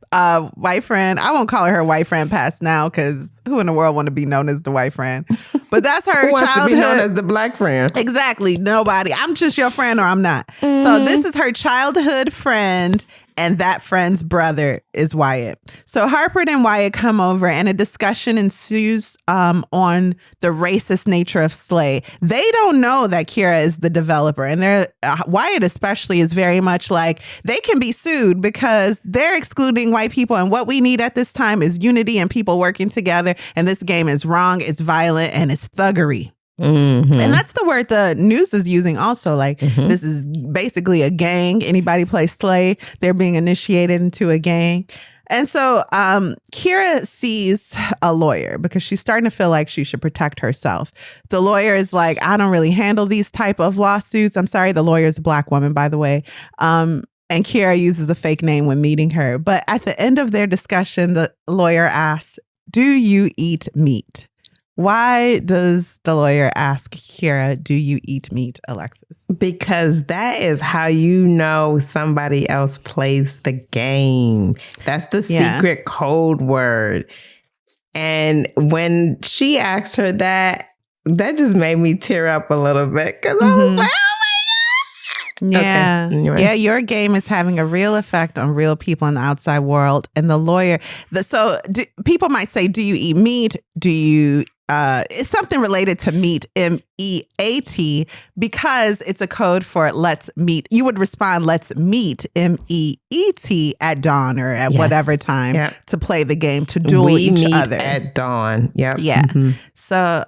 white friend. I won't call her white friend past now, because who in the world want to be known as the white friend? But that's her Who wants childhood. to be known as the black friend? Exactly. Nobody. I'm just your friend or I'm not. So this is her childhood friend, and that friend's brother is Wyatt. So Harper and Wyatt come over, and a discussion ensues on the racist nature of Slay. They don't know that Kiera is the developer, and Wyatt especially is very much like they can be sued because they're excluding white people, and what we need at this time is unity and people working together, and this game is wrong, it's violent, and it's thuggery. And that's the word the news is using also. Like, this is basically a gang. Anybody play Slay, they're being initiated into a gang. And so Kiera sees a lawyer because she's starting to feel like she should protect herself. The lawyer is like, I don't really handle these type of lawsuits. I'm sorry. The lawyer is a black woman, by the way. And Kiera uses a fake name when meeting her. But at the end of their discussion, the lawyer asks, do you eat meat? Why does the lawyer ask Kiera, do you eat meat, Alexis? Because that is how you know somebody else plays the game. That's the secret code word. And when she asked her that just made me tear up a little bit, because I was like, oh my God. Yeah. Okay, anyway. Yeah, your game is having a real effect on real people in the outside world. And the lawyer, people might say, do you eat meat? Do you it's something related to meat, MEAT, because it's a code for let's meet. You would respond, let's meet, MEET, at dawn or at whatever time to play the game, to duel each other. At dawn. Yep. Yeah. So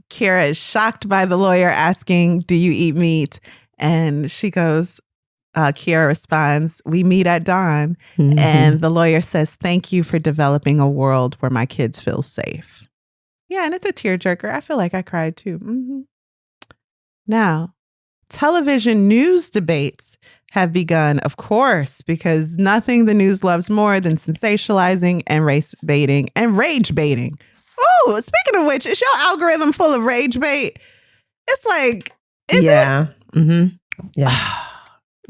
Kiera is shocked by the lawyer asking, do you eat meat? And she goes, Kiera responds, we meet at dawn. And the lawyer says, thank you for developing a world where my kids feel safe. Yeah, and it's a tearjerker. I feel like I cried too. Now, television news debates have begun, of course, because nothing the news loves more than sensationalizing and race baiting and rage baiting. Oh, speaking of which, is your algorithm full of rage bait? It's like, is it? Yeah.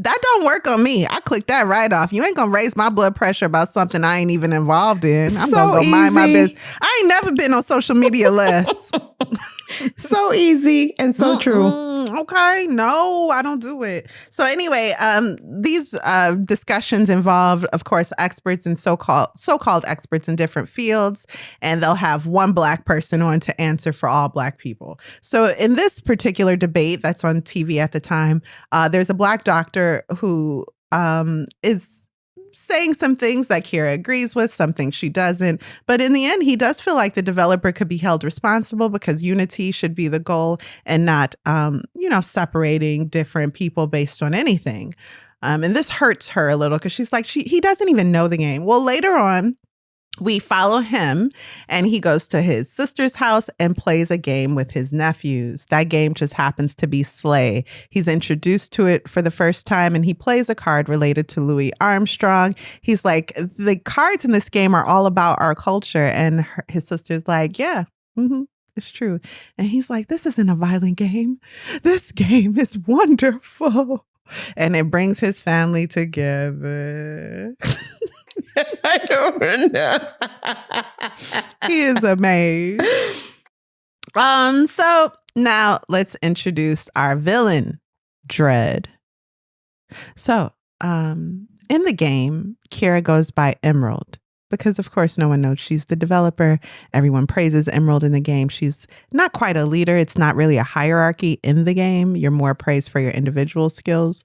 That don't work on me. I click that right off. You ain't gonna raise my blood pressure about something I ain't even involved in. I'm gonna go mind my business. I ain't never been on social media less. So easy and so true. Okay, no, I don't do it. So anyway, these discussions involve, of course, experts and so-called experts in different fields, and they'll have one black person on to answer for all black people. So in this particular debate that's on TV at the time, there's a black doctor who is saying some things that Kiera agrees with, some things she doesn't. But in the end, he does feel like the developer could be held responsible because unity should be the goal and not, separating different people based on anything. And this hurts her a little because she's like, he doesn't even know the game. Well, later on, we follow him and he goes to his sister's house and plays a game with his nephews. That game just happens to be Slay. He's introduced to it for the first time and he plays a card related to Louis Armstrong. He's like, the cards in this game are all about our culture. And his sister's like, yeah, it's true. And he's like, this isn't a violent game. This game is wonderful. And it brings his family together. I don't know. He is amazed. So now let's introduce our villain, Dread. So, in the game, Kiera goes by Emerald because, of course, no one knows she's the developer. Everyone praises Emerald in the game. She's not quite a leader. It's not really a hierarchy in the game. You're more praised for your individual skills.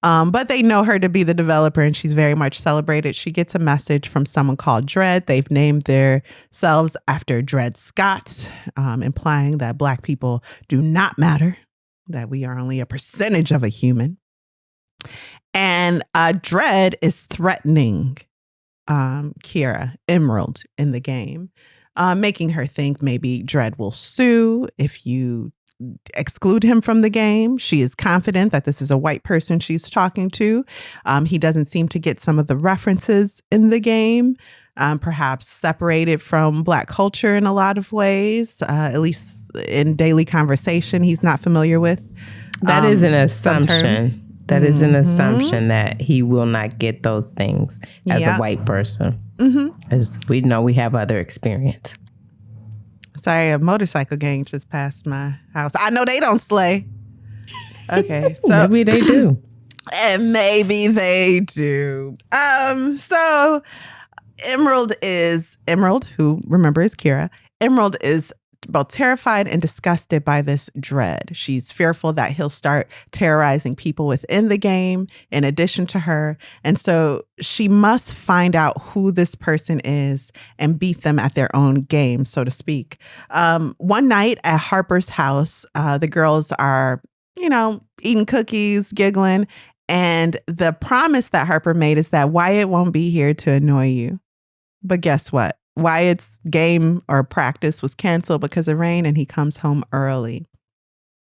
But they know her to be the developer and she's very much celebrated. She gets a message from someone called Dread. They've named themselves after Dred Scott, implying that Black people do not matter, that we are only a percentage of a human. And Dread is threatening Kiera, Emerald, in the game, making her think maybe Dread will sue if you exclude him from the game. She is confident that this is a white person she's talking to. He doesn't seem to get some of the references in the game, perhaps separated from Black culture in a lot of ways, at least in daily conversation he's not familiar with. That is an assumption. That is an assumption that he will not get those things as a white person. As we know, we have other experience. Sorry, a motorcycle gang just passed my house. I know they don't slay. Okay, so maybe they do. And maybe they do. So Emerald, who remember is Kiera. Emerald is both terrified and disgusted by this Dread. She's fearful that he'll start terrorizing people within the game in addition to her. And so she must find out who this person is and beat them at their own game, so to speak. One night at Harper's house, the girls are, eating cookies, giggling. And the promise that Harper made is that Wyatt won't be here to annoy you. But guess what? Wyatt's game or practice was canceled because of rain and he comes home early.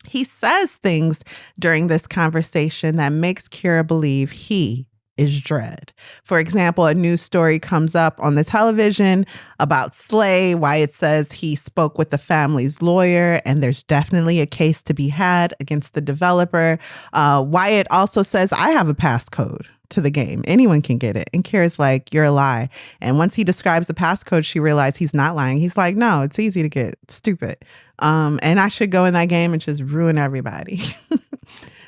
He says things during this conversation that makes Kiera believe he is Dread. For example, a news story comes up on the television about Slay. Wyatt says he spoke with the family's lawyer and there's definitely a case to be had against the developer. Wyatt also says, I have a passcode to the game. Anyone can get it. And Kiera's like, you're a lie. And once he describes the passcode, she realizes he's not lying. He's like, no, it's easy to get. Stupid. And I should go in that game and just ruin everybody.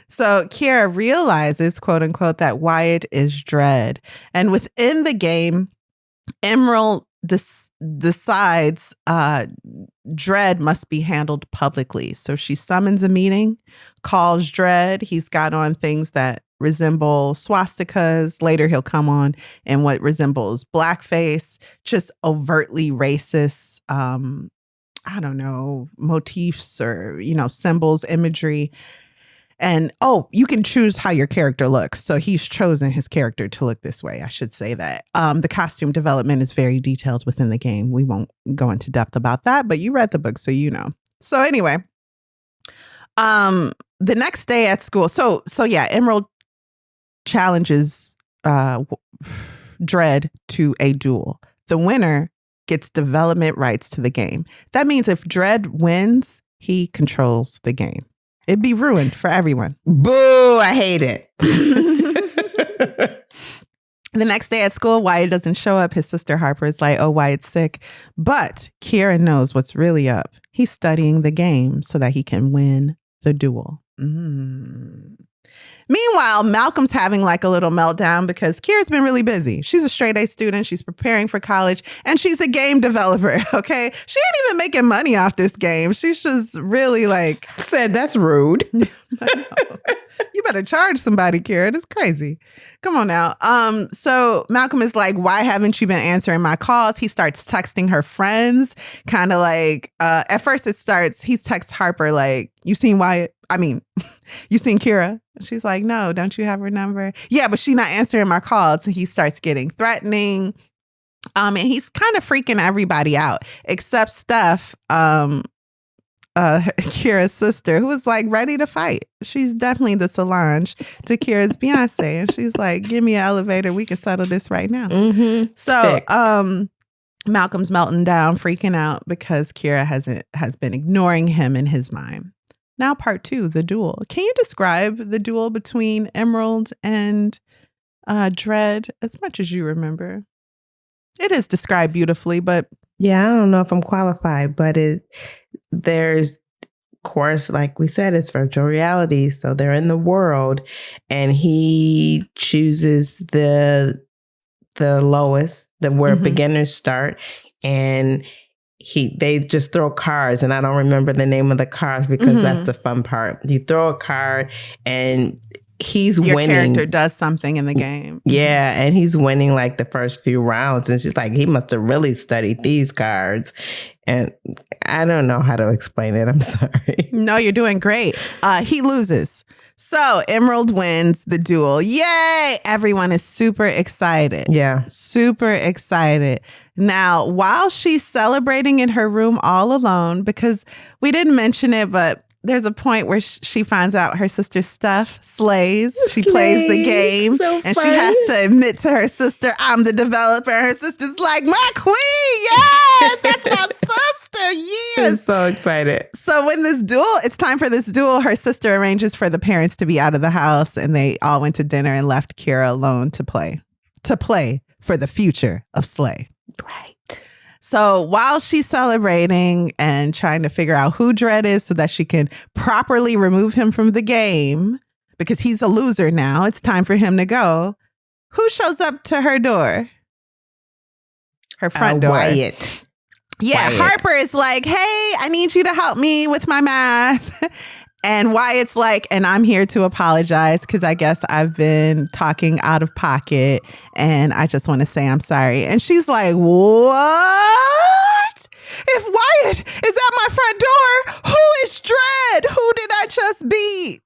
So Kiera realizes, quote unquote, that Wyatt is Dread. And within the game, Emerald decides Dread must be handled publicly. So she summons a meeting, calls Dread. He's got on things that resemble swastikas. Later, he'll come on in what resembles blackface, just overtly racist, motifs or, symbols, imagery. And, you can choose how your character looks. So he's chosen his character to look this way. I should say that. The costume development is very detailed within the game. We won't go into depth about that, but you read the book, so you know. So anyway, the next day at school. So yeah, Emerald challenges Dread to a duel. The winner gets development rights to the game. That means if Dread wins, he controls the game. It'd be ruined for everyone. Boo, I hate it. The next day at school, Wyatt doesn't show up. His sister Harper is like, Wyatt's sick. But Kiera knows what's really up. He's studying the game so that he can win the duel. Meanwhile, Malcolm's having like a little meltdown because Kiera's been really busy. She's a straight A student. She's preparing for college and she's a game developer. Okay. She ain't even making money off this game. She's just really like said, that's rude. You better charge somebody, Kiera. That's crazy. Come on now. So Malcolm is like, why haven't you been answering my calls? He starts texting her friends, kind of like, at first he texts Harper like, you seen Wyatt? I mean, you seen Kiera? And she's like, no, don't you have her number? Yeah, but she's not answering my calls. So he starts getting threatening. And he's kind of freaking everybody out, except Steph, Kiera's sister, who was like ready to fight. She's definitely the Solange to Kiera's Beyonce. And she's like, give me an elevator. We can settle this right now. Mm-hmm. So Fixed. Malcolm's melting down, freaking out because Kiera has been ignoring him in his mind. Now part 2, the duel. Can you describe the duel between Emerald and Dread as much as you remember? It is described beautifully, but... Yeah, I don't know if I'm qualified, but there's, of course, like we said, it's virtual reality. So they're in the world and he chooses the lowest, where beginners start. And they just throw cards, and I don't remember the name of the cards because that's the fun part. You throw a card and he's Your winning. Your character does something in the game. Yeah, and he's winning like the first few rounds. And she's like, he must have really studied these cards. And I don't know how to explain it. I'm sorry. No, you're doing great. He loses. So Emerald wins the duel. Yay! Everyone is super excited. Yeah. Super excited. Now, while she's celebrating in her room all alone, because we didn't mention it, but there's a point where she finds out her sister Steph slays. She plays the game. So and fun. she has to admit to her sister, I'm the developer. And her sister's like, my queen. Yes, that's my sister. Yes. I'm so excited. So when it's time for this duel, her sister arranges for the parents to be out of the house. And they all went to dinner and left Kiera alone to play for the future of Slay. Right. So while she's celebrating and trying to figure out who Dread is so that she can properly remove him from the game, because he's a loser now, it's time for him to go. Who shows up to her door? Her front door. Wyatt. Yeah, Wyatt. Harper is like, hey, I need you to help me with my math. And Wyatt's like, and I'm here to apologize because I guess I've been talking out of pocket and I just want to say I'm sorry. And she's like, what? If Wyatt is at my front door, who is Dread? Who did I just beat?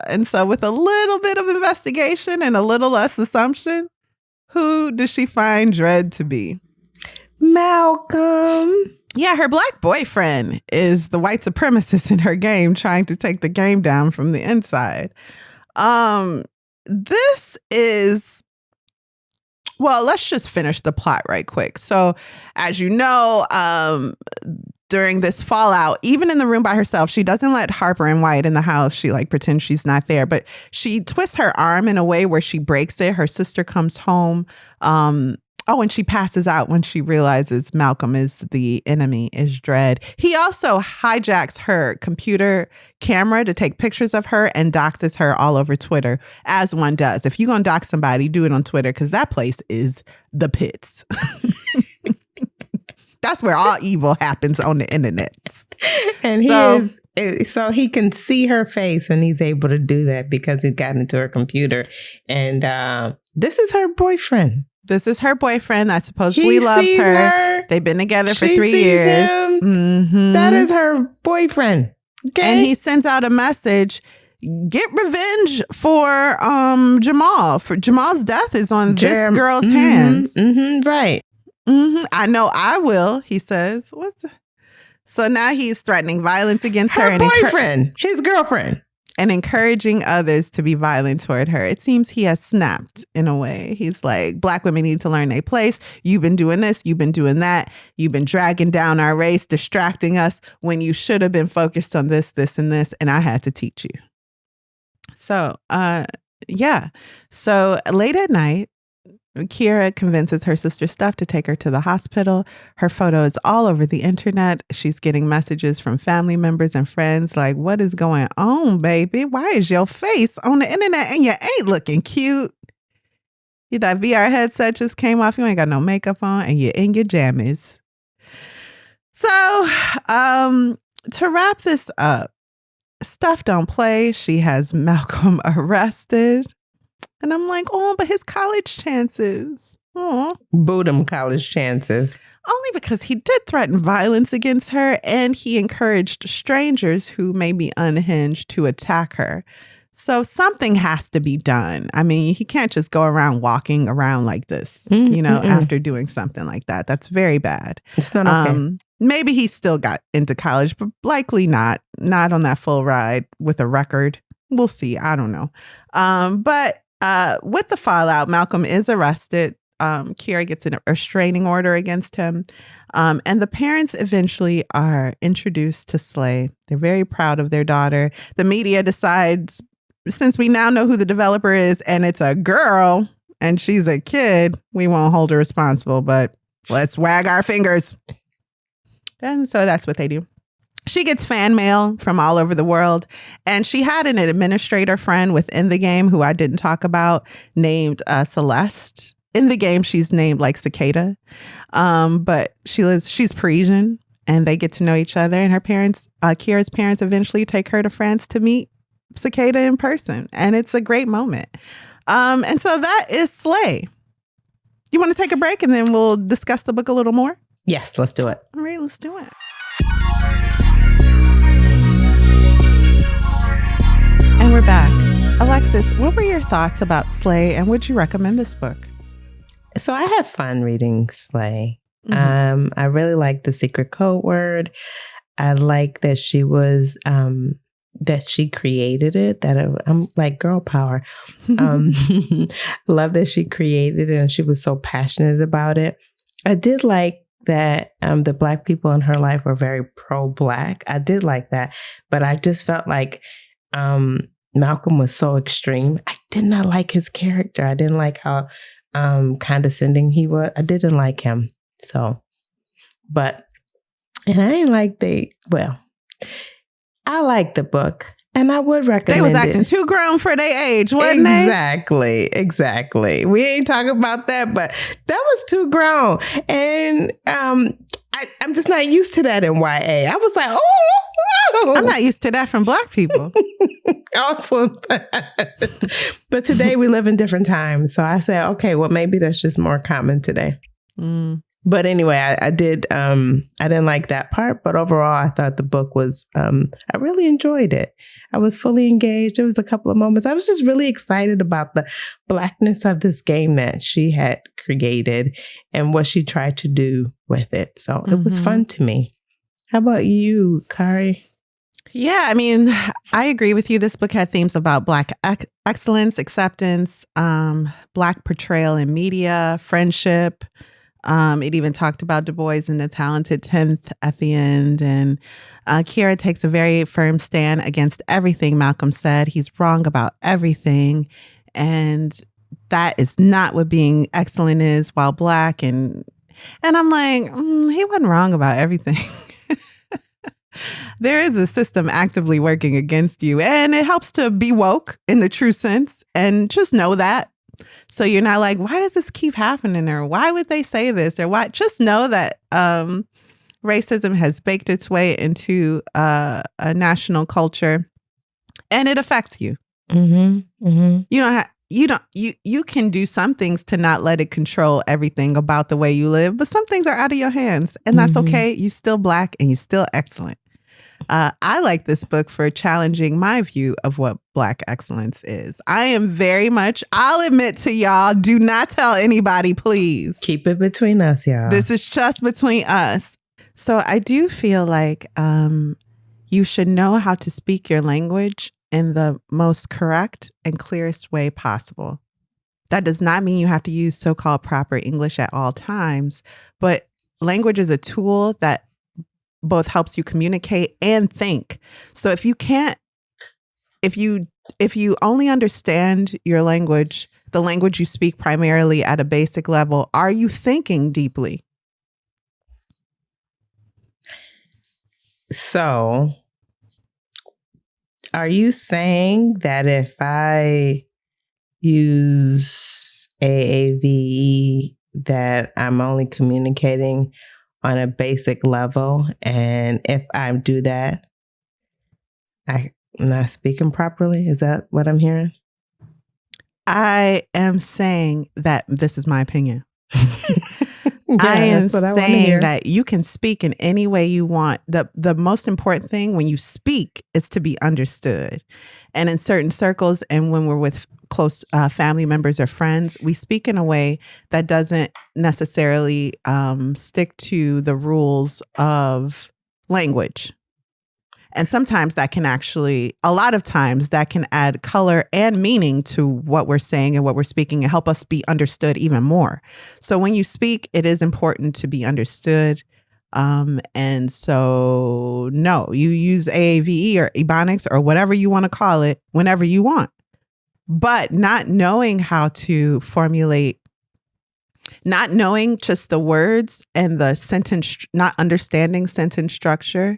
And so with a little bit of investigation and a little less assumption, who does she find Dread to be? Malcolm. Yeah, her black boyfriend is the white supremacist in her game, trying to take the game down from the inside. This is, well, let's just finish the plot right quick. So, as you know, during this fallout, even in the room by herself, she doesn't let Harper and Wyatt in the house. She like pretends she's not there, but she twists her arm in a way where she breaks it. Her sister comes home. And she passes out when she realizes Malcolm is the enemy, is Dread. He also hijacks her computer camera to take pictures of her and doxes her all over Twitter, as one does. If you're going to dox somebody, do it on Twitter, because that place is the pits. That's where all evil happens, on the internet. And so he can see her face, and he's able to do that because he got into her computer. And this is her boyfriend. This is her boyfriend that supposedly loves her. They've been together for 3 years. Mm-hmm. That is her boyfriend. Okay? And he sends out a message, get revenge for Jamal. For Jamal's death is on this girl's hands. Mm-hmm, right. Mm-hmm. I know I will, he says. So now he's threatening violence against her. Her boyfriend, his girlfriend. And encouraging others to be violent toward her. It seems he has snapped in a way. He's like, black women need to learn their place. You've been doing this. You've been doing that. You've been dragging down our race, distracting us when you should have been focused on this, this, and this. And I had to teach you. So, yeah. So late at night, Kiera convinces her sister Steph to take her to the hospital. Her photo is all over the internet. She's getting messages from family members and friends like, what is going on, baby? Why is your face on the internet and you ain't looking cute? That VR headset just came off. You ain't got no makeup on and you're in your jammies. So, to wrap this up, Steph don't play. She has Malcolm arrested. And I'm like, oh, but his college chances. Oh. Boot him college chances. Only because he did threaten violence against her and he encouraged strangers who may be unhinged to attack her. So something has to be done. I mean, he can't just go around walking around like this, after doing something like that. That's very bad. It's not okay. Maybe he still got into college, but likely not. Not on that full ride with a record. We'll see. I don't know. But with the fallout, Malcolm is arrested. Kiera gets a restraining order against him. And the parents eventually are introduced to Slay. They're very proud of their daughter. The media decides, since we now know who the developer is and it's a girl and she's a kid, we won't hold her responsible, but let's wag our fingers. And so that's what they do. She gets fan mail from all over the world. And she had an administrator friend within the game who I didn't talk about named Celeste. In the game, she's named like Cicada. But she's Parisian and they get to know each other. And her parents, Kiera's parents, eventually take her to France to meet Cicada in person. And it's a great moment. And so that is Slay. You want to take a break and then we'll discuss the book a little more? Yes, let's do it. All right, let's do it. And we're back. Alexis, what were your thoughts about Slay and would you recommend this book? So I had fun reading Slay. Mm-hmm. I really liked the secret code word. I like that she was, that she created it, I'm like girl power. Love that she created it and she was so passionate about it. I did like that the Black people in her life were very pro-Black. I did like that. But I just felt like Malcolm was so extreme. I did not like his character. I didn't like how condescending he was. I didn't like him. So, and I didn't like I liked the book. And I would recommend it. They was acting too grown for their age, wasn't they? Exactly. We ain't talking about that, but that was too grown. And I'm just not used to that in YA. I was like, oh. I'm not used to that from Black people. Awesome. But today we live in different times. So I said, okay, well, maybe that's just more common today. Mm. But anyway, I didn't like that part. But overall, I thought the book was, I really enjoyed it. I was fully engaged. There was a couple of moments. I was just really excited about the Blackness of this game that she had created and what she tried to do with it. So it was fun to me. How about you, Kari? Yeah, I mean, I agree with you. This book had themes about Black excellence, acceptance, Black portrayal in media, friendship. It even talked about Du Bois and the talented 10th at the end. And Kiera takes a very firm stand against everything Malcolm said. He's wrong about everything. And that is not what being excellent is while Black. And I'm like, he wasn't wrong about everything. There is a system actively working against you. And it helps to be woke in the true sense. And just know that. So you're not like, why does this keep happening? Or why would they say this? Or why? Just know that racism has baked its way into a national culture and it affects you. Mm-hmm. Mm-hmm. You can do some things to not let it control everything about the way you live, but some things are out of your hands and that's okay. You're still Black and you're still excellent. I like this book for challenging my view of what Black excellence is. I am very much, I'll admit to y'all, do not tell anybody, please. Keep it between us, y'all. This is just between us. So I do feel like you should know how to speak your language in the most correct and clearest way possible. That does not mean you have to use so-called proper English at all times, but language is a tool that both helps you communicate and think. So if you only understand your language the language you speak primarily at a basic level, are you thinking deeply? So, are you saying that if I use AAVE that I'm only communicating on a basic level, and if I do that, I'm not speaking properly? Is that what I'm hearing? I am saying that this is my opinion. Yeah, I am that's what I want to saying hear. that you can speak in any way you want. The most important thing when you speak is to be understood. And in certain circles, and when we're with close family members or friends, we speak in a way that doesn't necessarily stick to the rules of language. And sometimes that can actually, a lot of times that can add color and meaning to what we're saying and what we're speaking and help us be understood even more. So when you speak, it is important to be understood. And so, no, you use AAVE or Ebonics or whatever you want to call it whenever you want. But not knowing how to formulate, not knowing just the words and the sentence, not understanding sentence structure,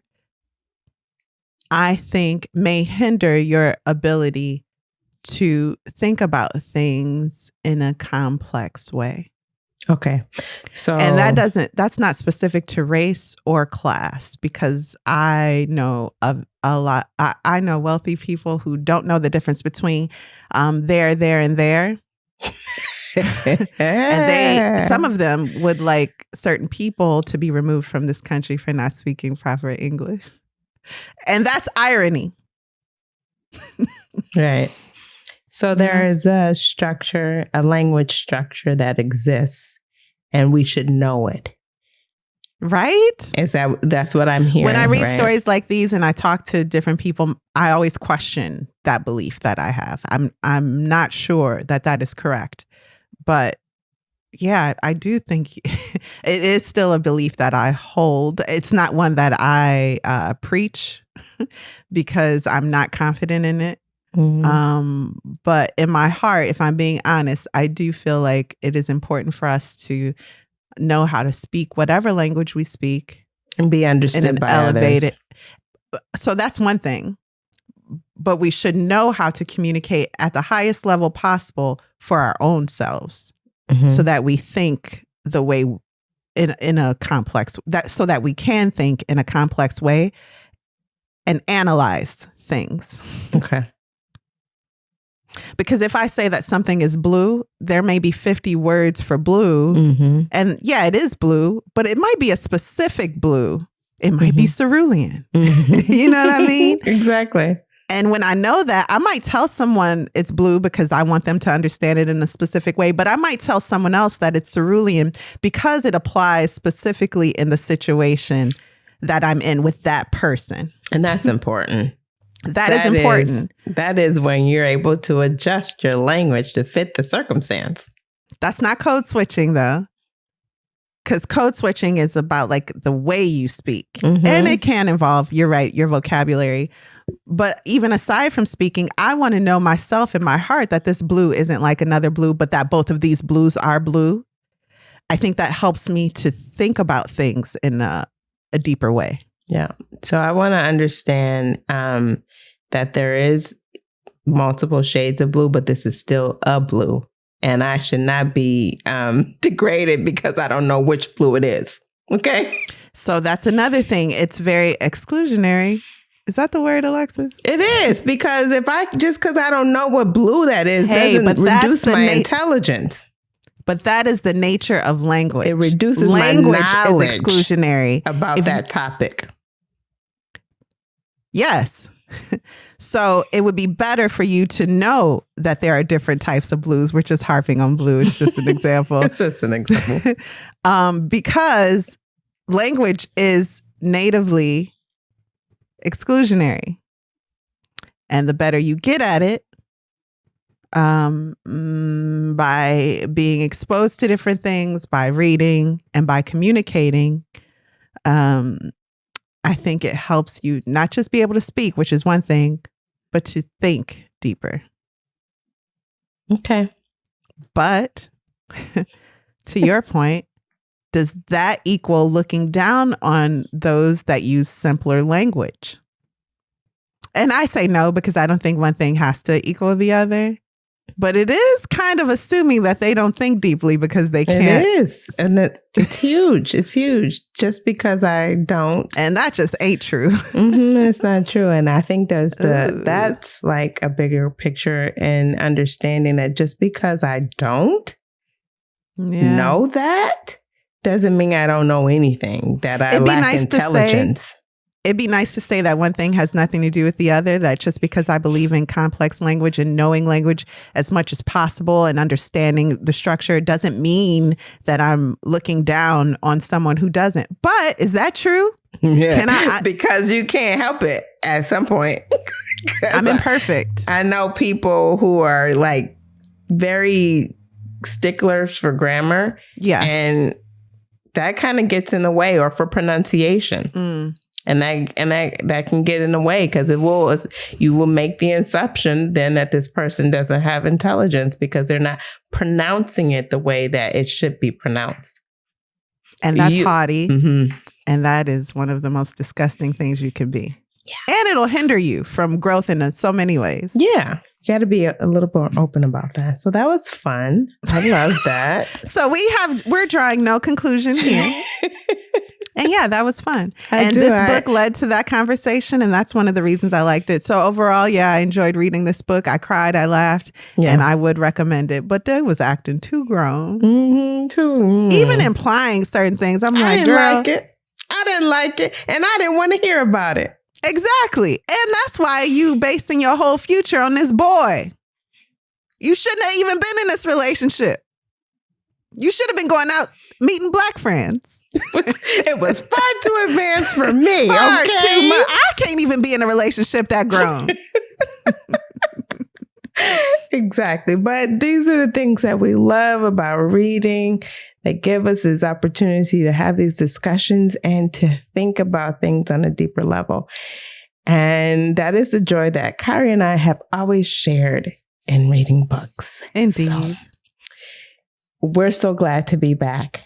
I think may hinder your ability to think about things in a complex way. Okay. So, And that's not specific to race or class, because I know of a lot. I know wealthy people who don't know the difference between there, and there. And some of them would like certain people to be removed from this country for not speaking proper English. And that's irony. Right. So there is a structure, a language structure that exists, and we should know it. Right? That's what I'm hearing. When I read stories like these and I talk to different people, I always question that belief that I have. I'm not sure that is correct. But yeah, I do think it is still a belief that I hold. It's not one that I preach because I'm not confident in it. Mm-hmm. But in my heart, if I'm being honest, I do feel like it is important for us to know how to speak whatever language we speak and be understood by elevated. So that's one thing. But we should know how to communicate at the highest level possible for our own selves. Mm-hmm. So that we think the way in a complex, so that we can think in a complex way and analyze things. Okay. Because if I say that something is blue, there may be 50 words for blue. Mm-hmm. And yeah, it is blue, but it might be a specific blue. It might be cerulean. Mm-hmm. You know what I mean? Exactly. And when I know that, I might tell someone it's blue because I want them to understand it in a specific way. But I might tell someone else that it's cerulean because it applies specifically in the situation that I'm in with that person. And that's important. That is important. That is when you're able to adjust your language to fit the circumstance. That's not code switching, though. Because code switching is about like the way you speak. Mm-hmm. And it can involve, you're right, your vocabulary. But even aside from speaking, I want to know myself in my heart that this blue isn't like another blue, but that both of these blues are blue. I think that helps me to think about things in a deeper way. Yeah. So I want to understand that there is multiple shades of blue, but this is still a blue. And I should not be degraded because I don't know which blue it is. Okay. So that's another thing. It's very exclusionary. Is that the word, Alexis? It is, because because I don't know what blue that is, doesn't reduce my intelligence. But that is the nature of language. It reduces language my knowledge is exclusionary about that topic. Yes. So it would be better for you to know that there are different types of blues. We're just harping on blue. It's just an example. It's just an example. Because language is natively exclusionary. And the better you get at it, by being exposed to different things, by reading and by communicating, I think it helps you not just be able to speak, which is one thing, but to think deeper. Okay. But to your point, does that equal looking down on those that use simpler language? And I say no, because I don't think one thing has to equal the other. But it is kind of assuming that they don't think deeply because they can't. It is. And it's huge. It's huge. Just because I don't. And that just ain't true. It's not true. And I think that's like a bigger picture in understanding that just because I don't know that doesn't mean I don't know anything, that I lack intelligence. It'd be nice to say that one thing has nothing to do with the other, that just because I believe in complex language and knowing language as much as possible and understanding the structure doesn't mean that I'm looking down on someone who doesn't. But is that true? Yeah, because you can't help it at some point. I'm imperfect. I know people who are like very sticklers for grammar. Yes. And that kind of gets in the way, or for pronunciation. And that can get in the way, because you will make the assumption then that this person doesn't have intelligence because they're not pronouncing it the way that it should be pronounced. And that's haughty. And that is one of the most disgusting things you can be. Yeah. And it'll hinder you from growth in so many ways. Yeah. You got to be a little more open about that. So that was fun. I love that. So we're drawing no conclusion here. And yeah, that was fun. This book led to that conversation. And that's one of the reasons I liked it. So overall, I enjoyed reading this book. I cried, I laughed, and I would recommend it. But they was acting too grown. Even implying certain things. I'm like, girl. I didn't like it. And I didn't want to hear about it. Exactly. And that's why you basing your whole future on this boy. You shouldn't have even been in this relationship. You should have been going out meeting black friends. It was far too advanced for me. Far too much. I can't even be in a relationship that grown. Exactly. But these are the things that we love about reading, that give us this opportunity to have these discussions and to think about things on a deeper level. And that is the joy that Kari and I have always shared in reading books. Indeed. So, we're so glad to be back,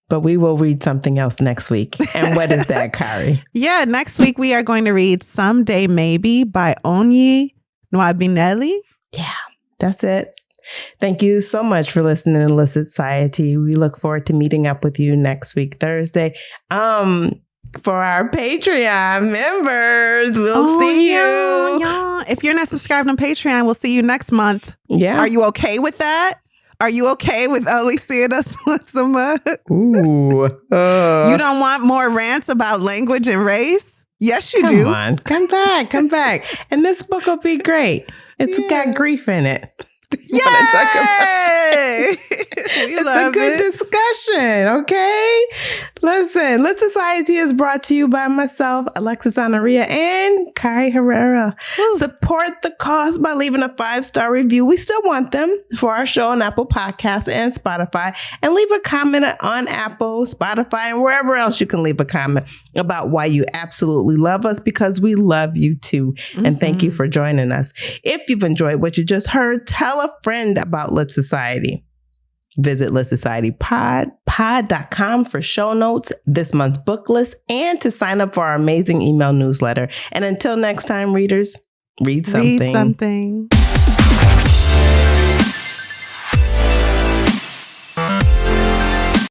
but we will read something else next week. And what is that, Kari? Yeah, next week we are going to read Someday Maybe by Onyi Nwabineli. Yeah, that's it. Thank you so much for listening to Illicit Society. We look forward to meeting up with you next week, Thursday. For our Patreon members, we'll see you. Yeah. If you're not subscribed on Patreon, we'll see you next month. Yeah. Are you okay with that? Are you okay with only seeing us once a month? Ooh. You don't want more rants about language and race? Yes, you do. Come on. Come back. And this book will be great. It's got grief in it. Yay! It's a good discussion, okay? Listen, Lit Society is brought to you by myself, Alexis Honoria, and Kari Herrera. Woo. Support the cause by leaving a 5-star review. We still want them for our show on Apple Podcasts and Spotify. And leave a comment on Apple, Spotify, and wherever else you can leave a comment about why you absolutely love us, because we love you too. And thank you for joining us. If you've enjoyed what you just heard, tell a friend about Lit Society. Visit litsocietypod.com for show notes, this month's book list, and to sign up for our amazing email newsletter. And until next time, readers, read something.